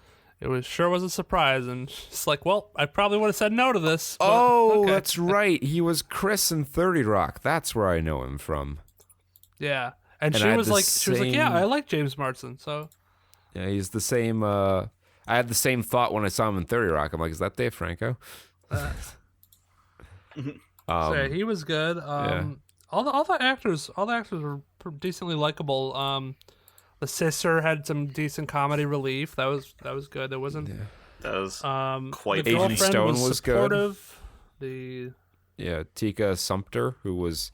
it was a surprise. And she's like, well, I probably would have said no to this. But okay. That's right. He was Chris in 30 Rock. That's where I know him from. Yeah. And I she had was the like, yeah, same- I like James Marsden, so... Yeah, he's the same. I had the same thought when I saw him in 30 Rock. I'm like, is that Dave Franco? So yeah, he was good. All the actors were decently likable. The sister had some decent comedy relief. That was good. It wasn't. That was The quite Agent girlfriend Stone was good. supportive. The Tika Sumpter, who was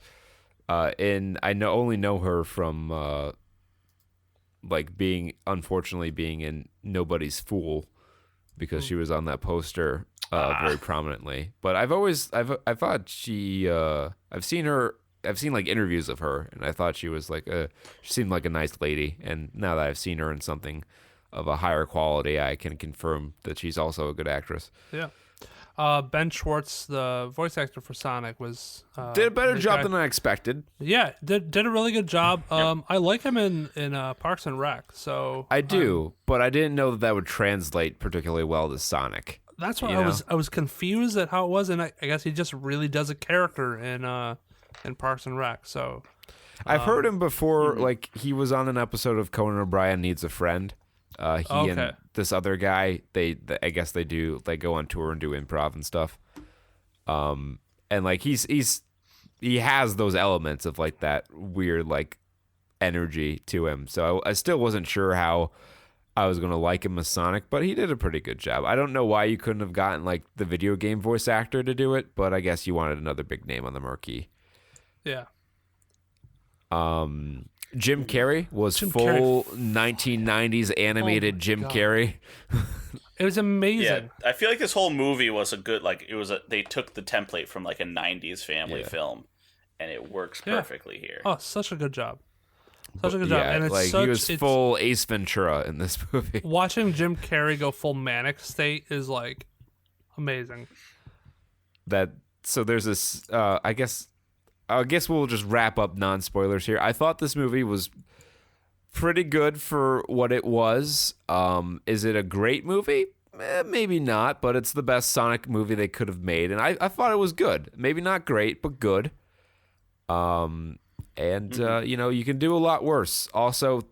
only know her from unfortunately being in Nobody's Fool, because she was on that poster very prominently. But I've thought she I've seen like interviews of her, and I thought she was she seemed like a nice lady. And now that I've seen her in something of a higher quality, I can confirm that she's also a good actress. yeah. Ben Schwartz, the voice actor for Sonic, was Did a better job than I expected. Yeah, did a really good job. I like him in Parks and Rec. So I do, but I didn't know that would translate particularly well to Sonic. that's why you I know? was confused at how it was, and I guess he just really does a character in Parks and Rec. So I've heard him before. Like, he was on an episode of Conan O'Brien Needs a Friend. He and this other guy, I guess they go on tour and do improv and stuff. And like he has those elements of like that weird like energy to him. So I still wasn't sure how I was gonna like him as Sonic, but he did a pretty good job. I don't know why you couldn't have gotten like the video game voice actor to do it, but I guess you wanted another big name on the marquee. yeah. Jim Carrey was full 1990s animated Jim God. Carrey. It was amazing. Yeah, I feel like this whole movie was they took the template from like a 90s family film, and it works perfectly here. Oh, such a good job. Such a good job. Yeah, And it's like he was full Ace Ventura in this movie. Watching Jim Carrey go full manic state is like amazing. So there's this I guess we'll just wrap up non-spoilers here. I thought this movie was pretty good for what it was. Is it a great movie? Maybe not, but it's the best Sonic movie they could have made, and I thought it was good. Maybe not great, but good. You can do a lot worse. Also,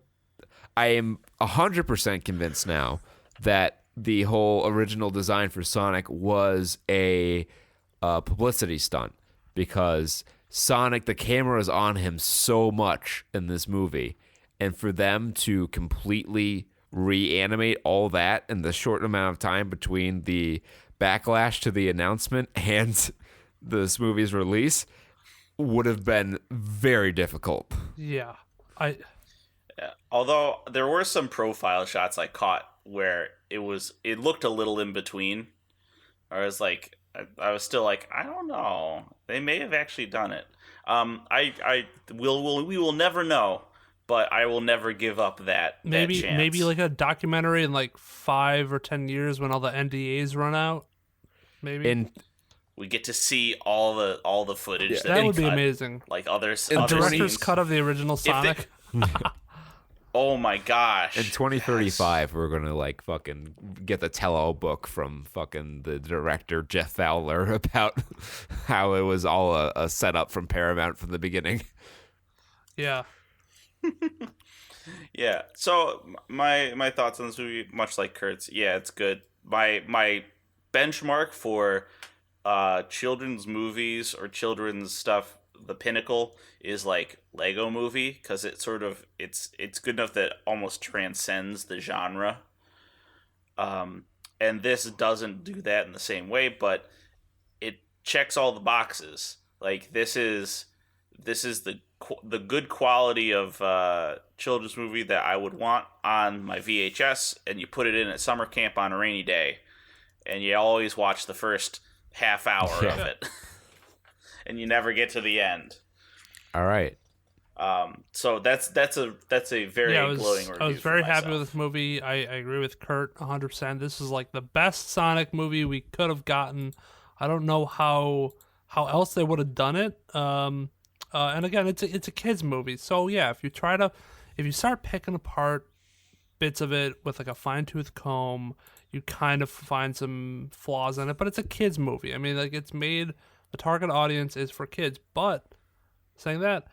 I am 100% convinced now that the whole original design for Sonic was a publicity stunt, because Sonic, the camera is on him so much in this movie, and for them to completely reanimate all that in the short amount of time between the backlash to the announcement and this movie's release would have been very difficult. Yeah. Although there were some profile shots I caught where it looked a little in between. I was like, I was still like, I don't know. They may have actually done it. We will never know, but I will never give up that chance. Maybe like a documentary in like 5 or 10 years when all the NDAs run out. Maybe. We get to see all the footage that would be cut, amazing. like other A director's scenes. cut of the original Sonic. Oh my gosh. In 2035, we're gonna like fucking get the tell-all book from fucking the director Jeff Fowler about how it was all a setup from Paramount from the beginning. Yeah. Yeah. So my thoughts on this movie, much like Kurt's, yeah, it's good. My benchmark for children's movies or children's stuff, the pinnacle is like Lego Movie, because it's good enough that it almost transcends the genre. And this doesn't do that in the same way, but it checks all the boxes. Like this is the good quality of children's movie that I would want on my VHS, and you put it in at summer camp on a rainy day, and you always watch the first half hour of it, and you never get to the end. All right. So that's a very glowing review. I was very happy with this movie. I agree with Kurt 100%. This is like the best Sonic movie we could have gotten. I don't know how else they would have done it. And again, it's a kids movie. So yeah, if you start picking apart bits of it with like a fine-tooth comb, you kind of find some flaws in it, but it's a kids movie. I mean, like it's made, the target audience is for kids, but saying that,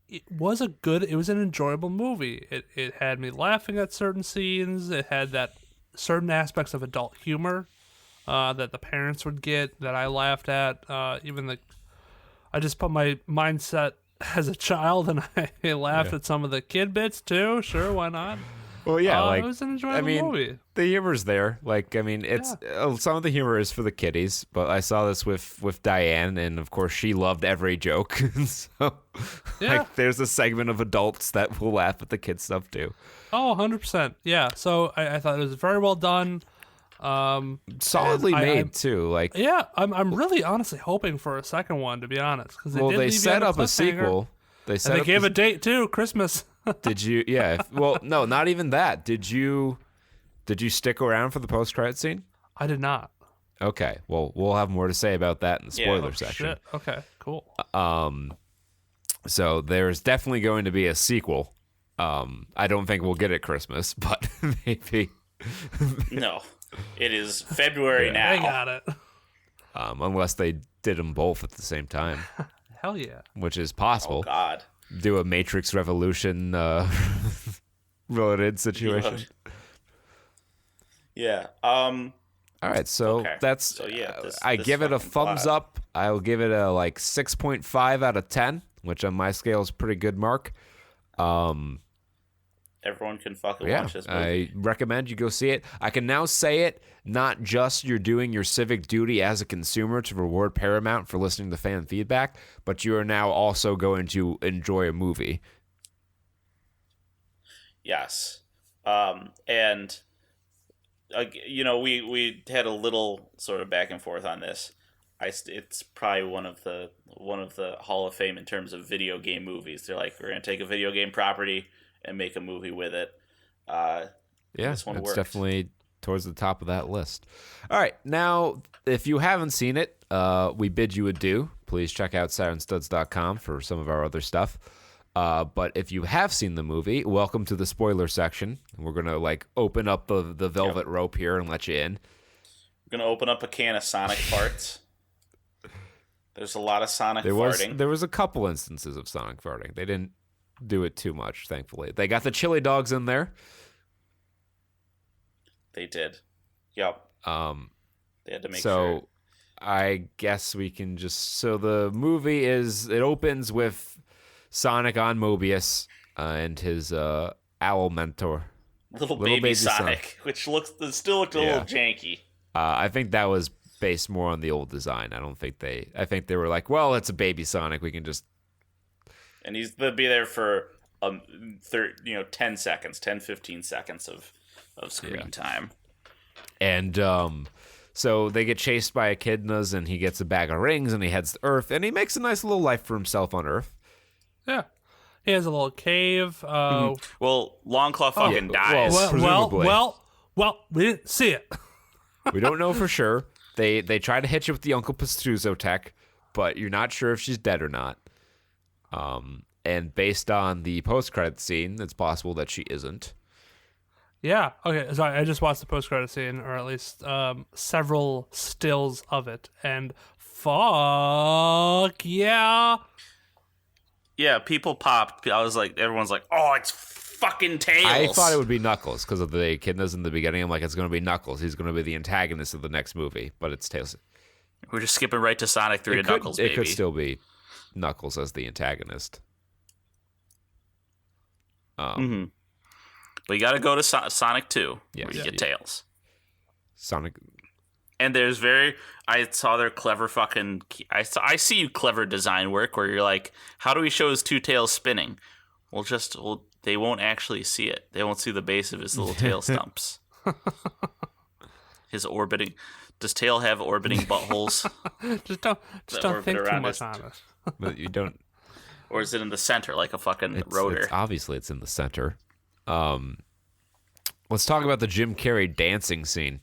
it was an enjoyable movie. It had me laughing at certain scenes. It had that certain aspects of adult humor that the parents would get that I laughed at. I just put my mindset as a child and I laughed at some of the kid bits too. Sure, why not? Well, yeah, it was an enjoyable movie. The humor's there. Like, I mean, it's some of the humor is for the kiddies, but I saw this with Diane, and of course, she loved every joke. So, like, there's a segment of adults that will laugh at the kids stuff too. Oh, 100%. Yeah. So I thought it was very well done. Solidly made too. Like, yeah, I'm really honestly hoping for a second one, to be honest, because they set up a sequel. They gave a date too, Christmas. Did you? Yeah. Well, no, not even that. Did you stick around for the post-credit scene? I did not. Okay. Well, we'll have more to say about that in the spoiler section. Shit. Okay. Cool. So there's definitely going to be a sequel. I don't think we'll get it Christmas, but maybe. No, it is February now. I got it. Unless they did them both at the same time. Hell yeah. Which is possible. Oh God. Do a Matrix Revolution related situation. Yeah. All right, so that's. So yeah, I give it a thumbs up. I'll give it a 6.5 out of 10, which on my scale is a pretty good mark. Everyone can fucking watch this movie. I recommend you go see it. I can now say it, not just you're doing your civic duty as a consumer to reward Paramount for listening to fan feedback, but you are now also going to enjoy a movie. Yes. And, we had a little sort of back and forth on this. It's probably one of the Hall of Fame in terms of video game movies. They're like, we're going to take a video game property and make a movie with it. This one it's definitely towards the top of that list. All right, now, if you haven't seen it, we bid you adieu. Please check out SaturnStuds.com for some of our other stuff. But if you have seen the movie, welcome to the spoiler section. We're going to open up the velvet rope here and let you in. We're going to open up a can of Sonic farts. There's a lot of Sonic farting. There was a couple instances of Sonic farting. They didn't do it too much, thankfully. They got the chili dogs in there. They did. Yep. They had to make sure. So I guess we can so the movie opens with Sonic on Mobius and his owl mentor. Little baby Sonic, which still looked a little janky. I think that was based more on the old design. I think they were like, well, it's a baby Sonic. We can just. And he's going to be there for 10 seconds, 10, 15 seconds of screen time. And so they get chased by echidnas, and he gets a bag of rings, and he heads to Earth, and he makes a nice little life for himself on Earth. Yeah. He has a little cave. Well, Longclaw fucking dies. Well, we didn't see it. We don't know for sure. They try to hit you with the Uncle Pastuzo tech, but you're not sure if she's dead or not. And based on the post-credit scene, it's possible that she isn't. Yeah. Okay. Sorry, I just watched the post-credit scene, or at least several stills of it, and fuck yeah. Yeah, people popped. I was like, everyone's like, oh, it's fucking Tails. I thought it would be Knuckles because of the echidnas in the beginning. I'm like, it's going to be Knuckles. He's going to be the antagonist of the next movie, but it's Tails. We're just skipping right to Sonic 3 and Knuckles, baby. It could still be Knuckles as the antagonist. But you got to go to Sonic 2 Yes. where you get Tails. Sonic. And there's I saw their clever fucking, I see clever design work where you're like, how do we show his two tails spinning? They won't actually see it. They won't see the base of his little tail stumps. His orbiting. Does tail have orbiting buttholes? just don't think too much on it. But you don't. Or is it in the center like a fucking rotor? Obviously, it's in the center. Let's talk about the Jim Carrey dancing scene.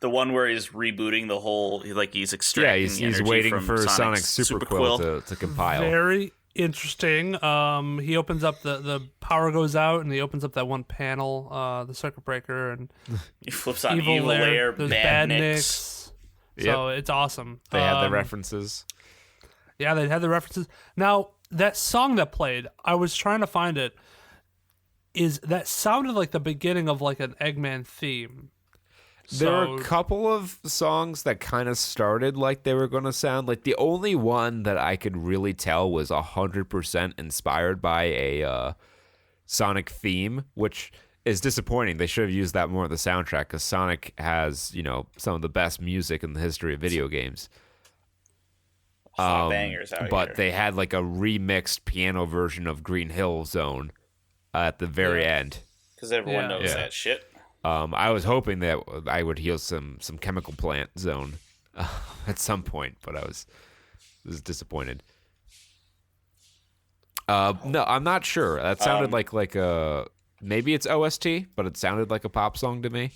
The one where he's rebooting the whole, he's extracting. Yeah, he's energy waiting from for Sonic's super quill to compile. Very interesting. He opens up the power goes out, and he opens up that one panel, the circuit breaker, and he flips on Evil Lair, there's Badniks. So it's awesome. They had the references. Yeah, they had the references. Now that song that played, I was trying to find it. That sounded like the beginning of like an Eggman theme. There are a couple of songs that kind of started like they were going to sound like. The only one that I could really tell was 100% inspired by a Sonic theme, which is disappointing. They should have used that more in the soundtrack because Sonic has, some of the best music in the history of video games. Bangers out but here. They had like a remixed piano version of Green Hill Zone at the very end. Because everyone knows that shit. I was hoping that I would heal some chemical plant zone at some point, but I was disappointed. No, I'm not sure. That sounded like a maybe it's OST, but it sounded like a pop song to me.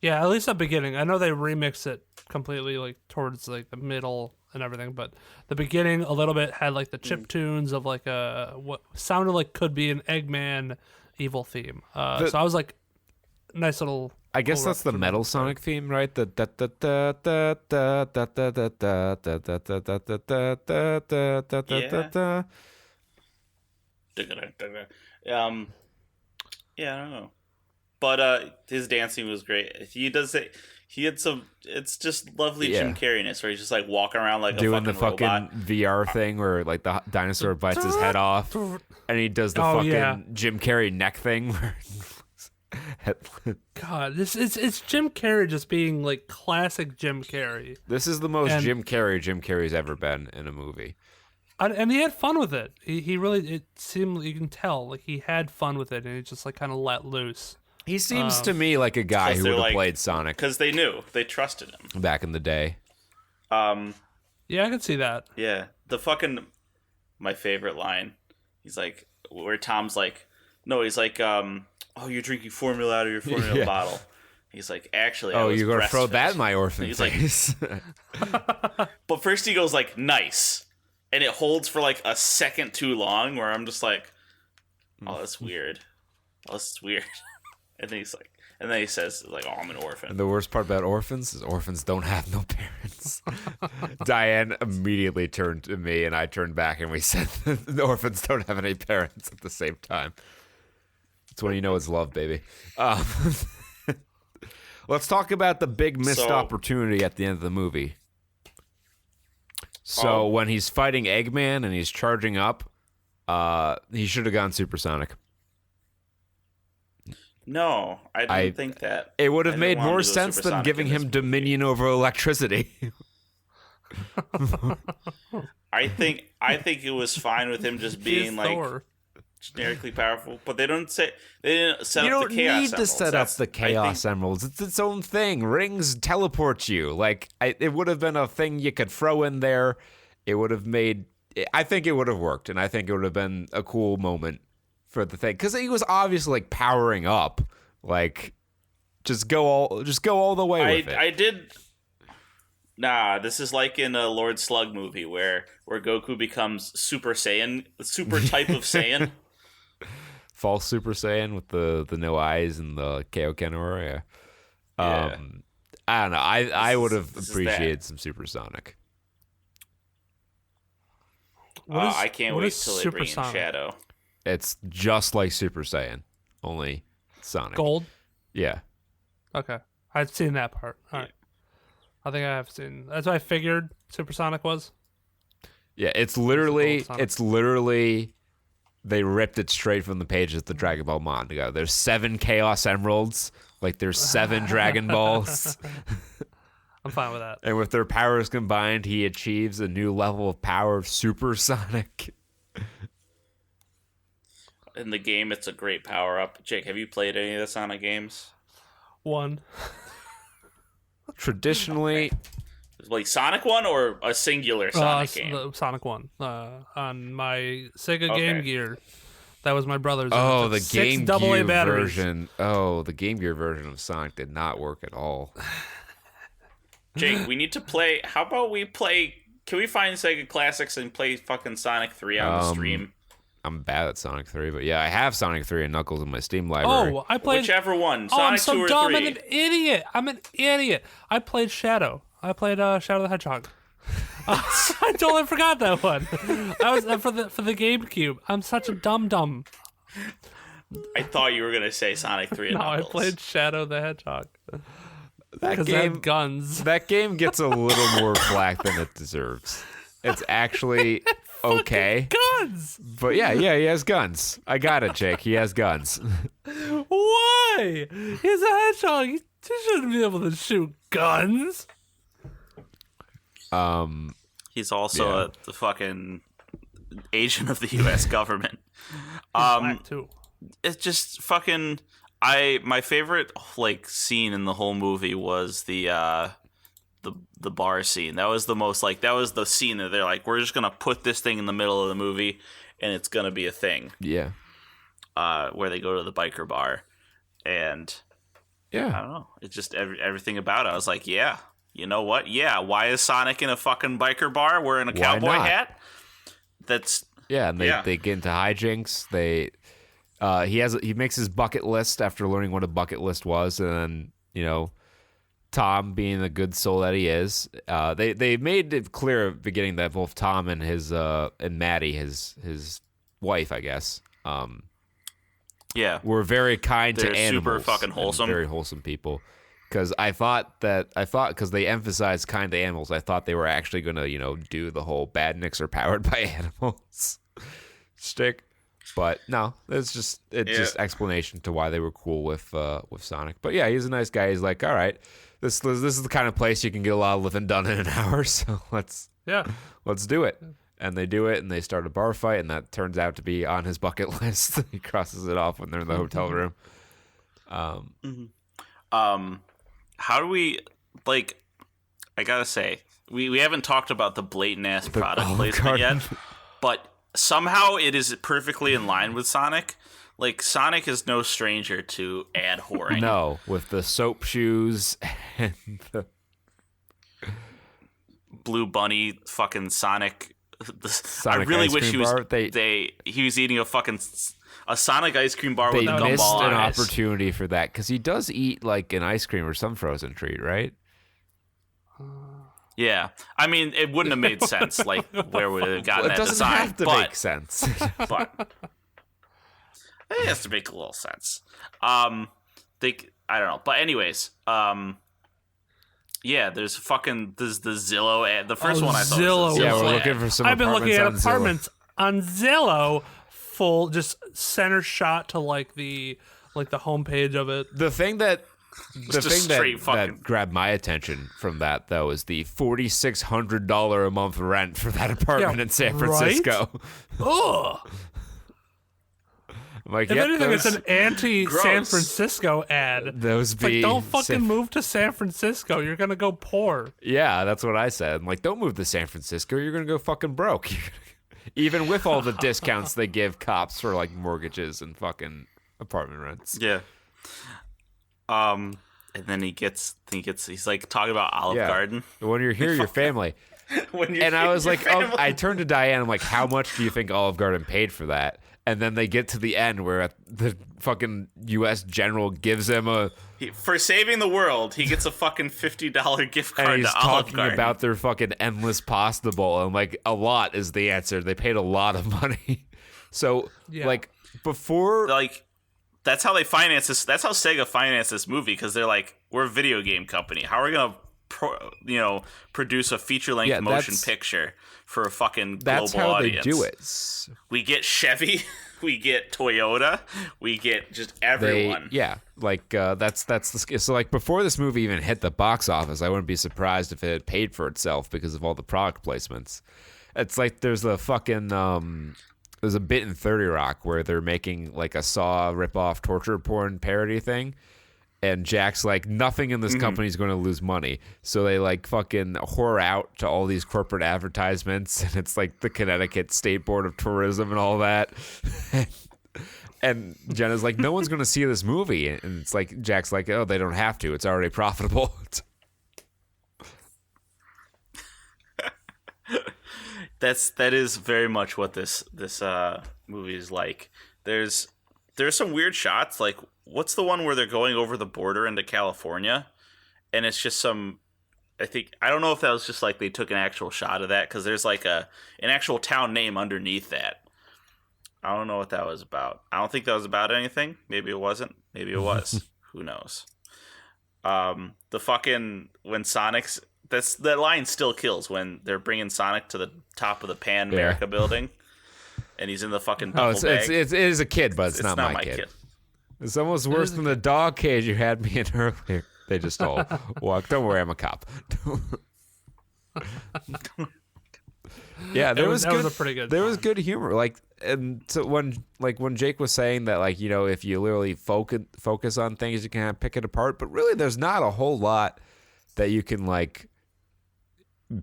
Yeah, at least the beginning. I know they remixed it completely like towards like the middle and everything, but the beginning a little bit had like the chip tunes of like what sounded like could be an Eggman evil theme. So I was like, nice little. I guess that's the Metal Sonic theme, right? The Yeah, I don't know. But his dancing was great. He had some. It's just lovely Jim Carrey-ness where he's just like walking around like doing a fucking robot. VR thing where like the dinosaur bites his head off, and he does the Jim Carrey neck thing. Where God, it's Jim Carrey just being like classic Jim Carrey. This is the most Jim Carrey's ever been in a movie. And he had fun with it. He really, it seemed, you can tell, like he had fun with it, and he just like kind of let loose. He seems to me like a guy who would have played Sonic. Because they trusted him. Back in the day. Yeah, I can see that. Yeah. My favorite line, he's like, where Tom's like, no, he's like, oh, you're drinking formula out of your formula bottle. He's like, actually, I was you're going to throw breastfed. that in my orphan face. Like, but first he goes like, nice. And it holds for like a second too long where I'm just like, oh, that's weird. Oh, this is weird. And then he says, like, oh, I'm an orphan. And the worst part about orphans is orphans don't have no parents. Diane immediately turned to me, and I turned back, and we said the orphans don't have any parents at the same time. That's when you know it's love, baby. Let's talk about the big missed opportunity at the end of the movie. So when he's fighting Eggman and he's charging up, he should have gone supersonic. No, I didn't think that. It would have made more sense than giving him dominion over electricity. I think it was fine with him just being like generically powerful, but they didn't set up the Chaos Emeralds. You don't need to set up the Chaos Emeralds. It's its own thing. Rings teleport you. Like it would have been a thing you could throw in there. It would have made. I think it would have worked, and I think it would have been a cool moment for the thing because he was obviously like powering up. Like, just go all the way with it. Nah, this is like in a Lord Slug movie where Goku becomes Super Saiyan, super type of Saiyan. False Super Saiyan with the no eyes and the Kaioken aura. Yeah. I don't know. I would have this is appreciated some Supersonic. I can't what wait is till they bring in Supersonic? Shadow. It's just like Super Saiyan, only Sonic. Gold. Yeah. Okay, I've seen that part. All right, I think I have seen. That's what I figured Supersonic was. Yeah, it's literally Sonic. they ripped it straight from the pages of the Dragon Ball manga. There's 7 Chaos Emeralds, like there's 7 Dragon Balls. I'm fine with that. And with their powers combined, he achieves a new level of power of Supersonic. In the game, it's a great power up. Jake, have you played any of the Sonic games? One. Traditionally, Like Sonic 1 or a singular Sonic game? The Sonic 1. On my Sega Okay. Game Gear. That was my brother's. oh, the Six Game AA Gear batteries. version. Oh, the Game Gear version of Sonic did not work at all. Jake, we need to play. How about we play? Can we find Sega Classics and play fucking Sonic 3 on the stream? I'm bad at Sonic 3, but yeah, I have Sonic 3 and Knuckles in my Steam library. Oh, I played. Whichever one, Oh, I'm Sonic so 2 or dumb. 3. I'm an idiot. I played Shadow. I played Shadow the Hedgehog. I totally forgot that one. I was for the GameCube. I'm such a dum. I thought you were gonna say Sonic 3 and No, I Knuckles. played Shadow the Hedgehog That because they had guns. That game gets a little more flack than it deserves. It's actually okay. Guns. But yeah, he has guns. I got it, Jake. He has guns. Why? He's a hedgehog. He shouldn't be able to shoot guns. He's also Yeah. the fucking agent of the U.S. government. Black too. It's just fucking. My favorite like scene in the whole movie was the bar scene. That was the most like that was the scene that they're like, we're just gonna put this thing in the middle of the movie and it's gonna be a thing. Yeah. Where they go to the biker bar, and I Yeah. don't know. It's just everything about it. I was like, yeah, you know what? Yeah, why is Sonic in a fucking biker bar wearing a Why cowboy not? hat? That's Yeah, and Yeah. they get into hijinks. He makes his bucket list after learning what a bucket list was, and then, Tom, being the good soul that he is, they made it clear at the beginning that both Tom and his and Maddie, his wife, I guess, yeah. were very kind They're to super animals. fucking and wholesome. very wholesome people. Because I thought because they emphasized kind to animals, I thought they were actually gonna do the whole badniks are powered by animals stick. But no, it's just explanation to why they were cool with Sonic. But yeah, he's a nice guy. He's like, all right, this is the kind of place you can get a lot of living done in an hour. So let's do it. And they do it, and they start a bar fight, and that turns out to be on his bucket list. He crosses it off when they're in the hotel room. How do we like? I gotta say, we haven't talked about the blatant ass product Olive placement Garden. yet, but somehow it is perfectly in line with Sonic. Like Sonic is no stranger to ad whoring. No, with the soap shoes and the Blue Bunny, fucking Sonic. Sonic I really ice wish cream he was. bar. He was eating a Sonic ice cream bar with They gumball missed an eyes. opportunity for that because he does eat like an ice cream or some frozen treat, right? Yeah, I mean, it wouldn't have made sense. Like, where would it have gotten Well, it that doesn't design? have to but, make sense. but it has to make a little sense. I don't know, but anyways, yeah, there's the Zillow ad. The first one I thought Zillow. was a Yeah, Zillow we're ad. looking for some I've been looking at on Zillow. apartments on Zillow, full just center shot to like the homepage of it. The thing that Just straight fucking- that grabbed my attention from that though is the $4,600 a month rent for that apartment Yeah, in San right? Francisco. Ugh. I'm like, If yep, anything, it's those, an anti-San Gross. Francisco ad. those It's like, be don't fucking San- move to San Francisco. You're gonna go poor. Yeah, that's what I said. I'm like, don't move to San Francisco. You're gonna go fucking broke. Even with all the discounts they give cops for like mortgages and fucking apartment rents. Yeah. And then he's like talking about Olive Garden. When you're here, your family. I was like, I turned to Diane. I'm like, how much do you think Olive Garden paid for that? And then they get to the end where the fucking U.S. general gives him for saving the world, he gets a fucking $50 gift card and he's to Olive talking Garden. about their fucking endless pasta bowl. And like, a lot is the answer. They paid a lot of money. So like before, like that's how they finance this. That's how Sega financed this movie, because they're like, we're a video game company. How are we gonna produce a feature-length motion picture for a fucking global audience? They do it. We get Chevy, we get Toyota, we get just everyone. That's the so like before this movie even hit the box office, I wouldn't be surprised if it had paid for itself because of all the product placements. It's like there's a fucking there's a bit in 30 Rock where they're making like a Saw ripoff torture porn parody thing. And Jack's like, nothing in this company is going to lose money. So they like fucking whore out to all these corporate advertisements. And it's like the Connecticut State Board of Tourism and all that. And Jenna's like, no one's going to see this movie. And it's like, Jack's like, oh, they don't have to. It's already profitable. That is very much what this movie is like. There's some weird shots. Like, what's the one where they're going over the border into California, and it's just I don't know if that was just like they took an actual shot of that, because there's like an actual town name underneath that. I don't know what that was about. I don't think that was about anything. Maybe it wasn't. Maybe it was. Who knows? The fucking when Sonic's that line still kills when they're bringing Sonic to the top of the Pan America building, and he's in the fucking duffel bag. It is a kid, but it's not my kid. It's almost worse than the dog cage you had me in earlier. They just all walk. Don't worry, I'm a cop. Yeah, that was a pretty good. There was good humor, like, and so when Jake was saying that, like, if you literally focus on things, you can kind of pick it apart. But really, there's not a whole lot that you can like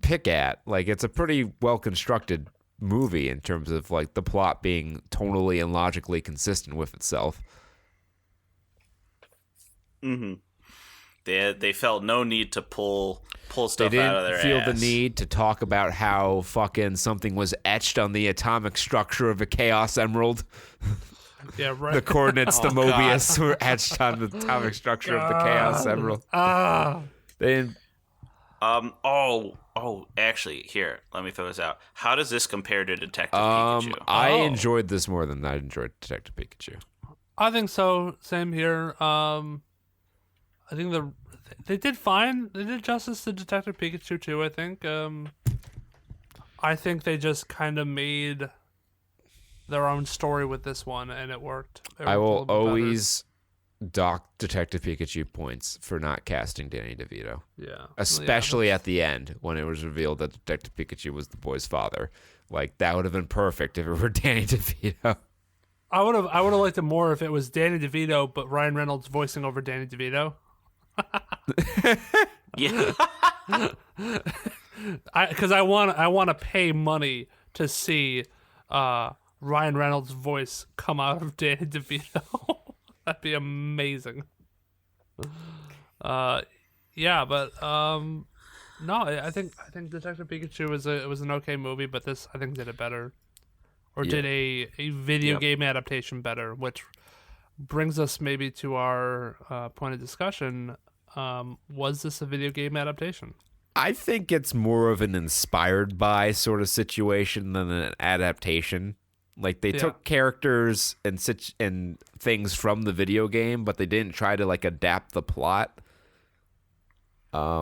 pick at. Like, it's a pretty well constructed movie in terms of like the plot being tonally and logically consistent with itself. Mm-hmm. They felt no need to pull stuff out of their ass. They didn't feel the need to talk about how fucking something was etched on the atomic structure of a Chaos Emerald. Yeah, right. The coordinates to Mobius were etched on the atomic structure of the Chaos Emerald. They didn't. Actually, here, let me throw this out. How does this compare to Detective Pikachu? I enjoyed this more than I enjoyed Detective Pikachu. I think so. Same here. I think they did fine. They did justice to Detective Pikachu too, I think. I think they just kind of made their own story with this one, and it worked. I will always dock Detective Pikachu points for not casting Danny DeVito. Yeah. Especially at the end when it was revealed that Detective Pikachu was the boy's father. Like, that would have been perfect if it were Danny DeVito. I would have liked it more if it was Danny DeVito, but Ryan Reynolds voicing over Danny DeVito. Yeah. Because I want to pay money to see Ryan Reynolds' voice come out of Danny DeVito. That'd be amazing. Yeah, but no, I think Detective Pikachu was an okay movie, but this I think did it better, or did a video game adaptation better, which brings us maybe to our point of discussion. Was this a video game adaptation? I think it's more of an inspired by sort of situation than an adaptation. Like, they took characters and things from the video game, but they didn't try to like adapt the plot. I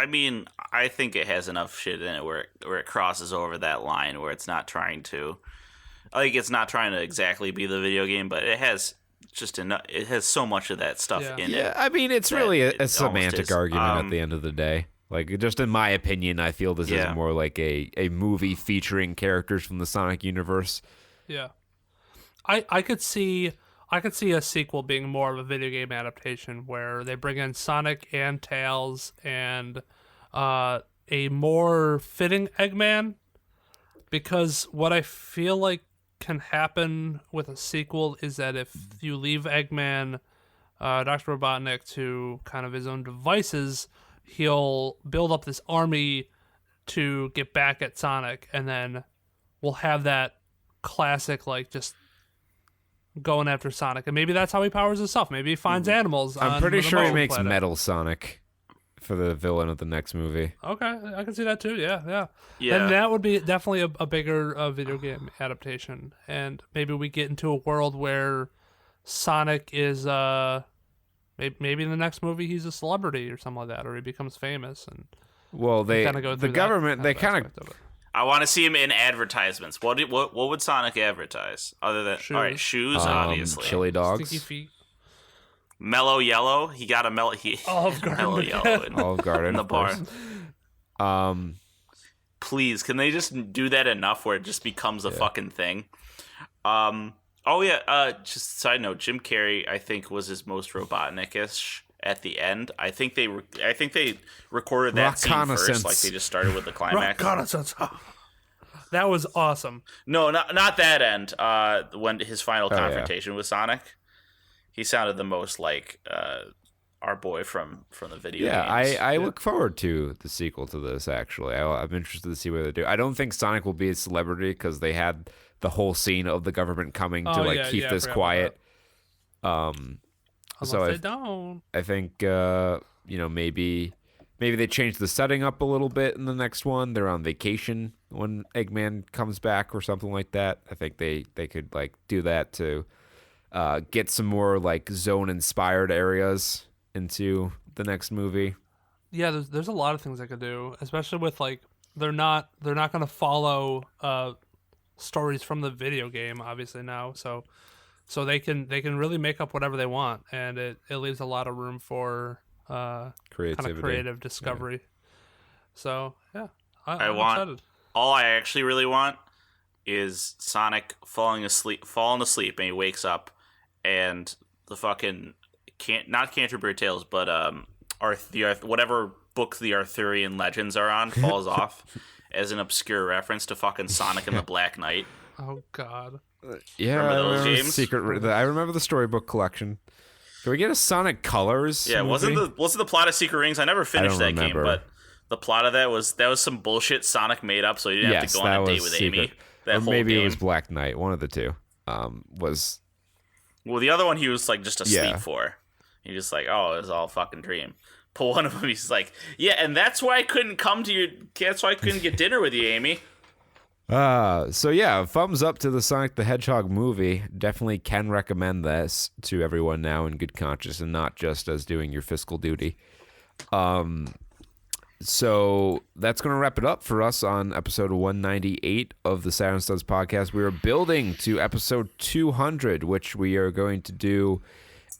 mean, I think it has enough shit in it where it crosses over that line where it's not trying to, like, it's not trying to exactly be the video game, but it has just enough. It has so much of that stuff in it. Yeah, I mean, it's really a semantic argument at the end of the day. Like, just in my opinion, I feel this is more like a movie featuring characters from the Sonic universe. Yeah, I could see a sequel being more of a video game adaptation where they bring in Sonic and Tails and a more fitting Eggman, because what I feel like can happen with a sequel is that if you leave Eggman Dr. Robotnik to kind of his own devices, he'll build up this army to get back at Sonic, and then we'll have that classic, like, just going after Sonic. And maybe that's how he powers himself. Maybe he finds animals. I'm pretty the sure he Mushroom makes Planet. Metal Sonic for the villain of the next movie. Okay, I can see that too. Yeah. Yeah. And that would be definitely a bigger video game adaptation. And maybe we get into a world where Sonic is maybe in the next movie he's a celebrity or something like that, or he becomes famous. And Well, they kinda go the through that government they kind aspect of of it. I want to see him in advertisements. What would Sonic advertise other than Shoes. all right, shoes, obviously. chili dogs. Sticky feet. Mellow Yellow. He got a mellow. Olive Garden Mellow again. Yellow in, Olive Garden in the of course. bar. Please, can they just do that enough where it just becomes a fucking thing? Oh yeah. Just side note, Jim Carrey, I think, was his most Robotnik-ish at the end. I think they recorded that scene first, Reconnaissance. like they just started with the climax. Reconnaissance. That was awesome. No, not that end. When his final yeah. confrontation with Sonic, he sounded the most like our boy from the video Yeah, games. I look forward to the sequel to this, actually. I'm interested to see what they do. I don't think Sonic will be a celebrity because they had the whole scene of the government coming to keep this I forgot quiet. about So Unless I they don't. I think maybe they change the setting up a little bit in the next one. They're on vacation when Eggman comes back or something like that. I think they could like do that to get some more like zone inspired areas into the next movie. Yeah, there's a lot of things I could do, especially with like they're not gonna follow stories from the video game obviously now, so they can really make up whatever they want, and it leaves a lot of room for kind Creativity. of creative discovery. So yeah, I'm want excited. all I actually really want is Sonic falling asleep, and he wakes up, and the fucking not Canterbury Tales, but whatever book the Arthurian legends are on falls off as an obscure reference to fucking Sonic and the Black Knight. Oh God. Yeah, Remember those I remember games? I remember the storybook collection. Can we get a Sonic Colors? Yeah, movie? wasn't the plot of Secret Rings? I never finished that game, remember. but the plot of that was some bullshit Sonic made up, so he didn't have to go on a date with secret. Amy. That Or whole maybe game. it was Black Knight. One of the two. Was Well, the other one he was like just asleep Yeah. for. He just like, oh, it was all a fucking dream. But one of them, he's like, yeah, and that's why I couldn't come to you. That's why I couldn't get dinner with you, Amy. So yeah, thumbs up to the Sonic the Hedgehog movie. Definitely can recommend this to everyone now in good conscience and not just as doing your fiscal duty. So that's going to wrap it up for us on episode 198 of the Saturn Studs podcast. We are building to episode 200, which we are going to do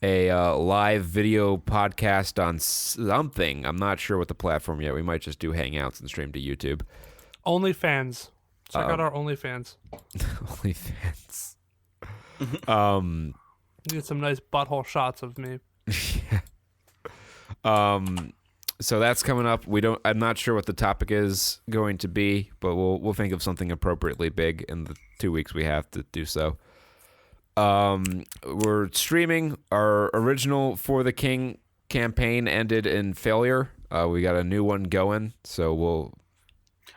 a live video podcast on something. I'm not sure what the platform yet. We might just do Hangouts and stream to YouTube. OnlyFans. Check out our OnlyFans. OnlyFans. Get some nice butthole shots of me. So that's coming up. I'm not sure what the topic is going to be, but we'll think of something appropriately big in the 2 weeks we have to do so. We're streaming. Our original For the King campaign ended in failure. We got a new one going, so we'll.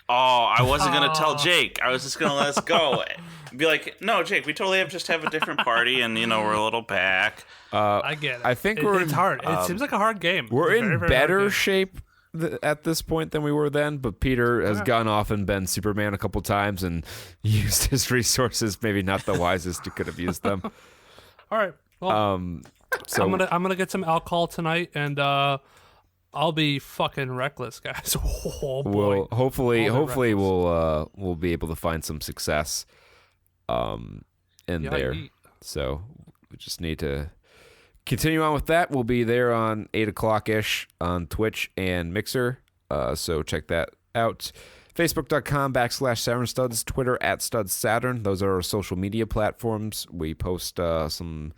Oh, I wasn't gonna tell Jake. I was just gonna let us go. Be like, no, Jake, we totally have a different party, and we're a little back. I get it. I think it's hard. It seems like a hard game. We're It's a in very, very hard better game. shape at this point than we were then, but Peter has gone off and been Superman a couple times and used his resources maybe not the wisest he could have used them. All right. Well, So I'm gonna get some alcohol tonight, and I'll be fucking reckless, guys. Oh boy. we'll hopefully All the we'll be able to find some success in Yeah, there. yeet. So we just need to continue on with that. We'll be there on 8:00 ish on Twitch and Mixer. So check that out. Facebook.com/Saturn Studs, Twitter @StudsSaturn. Those are our social media platforms. We post some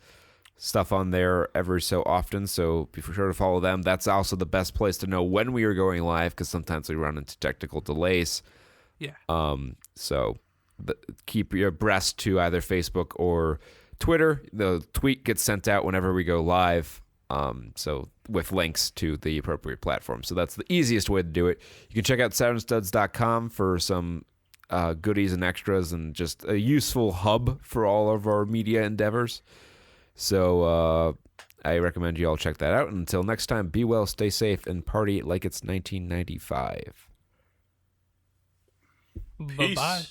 stuff on there every so often, so be sure to follow them. That's also the best place to know when we are going live, because sometimes we run into technical delays. Yeah. So keep your abreast to either Facebook or Twitter. The tweet gets sent out whenever we go live, So with links to the appropriate platform. So that's the easiest way to do it. You can check out SaturnStuds.com for some goodies and extras and just a useful hub for all of our media endeavors. So I recommend you all check that out. And until next time, be well, stay safe, and party like it's 1995. Bye-bye.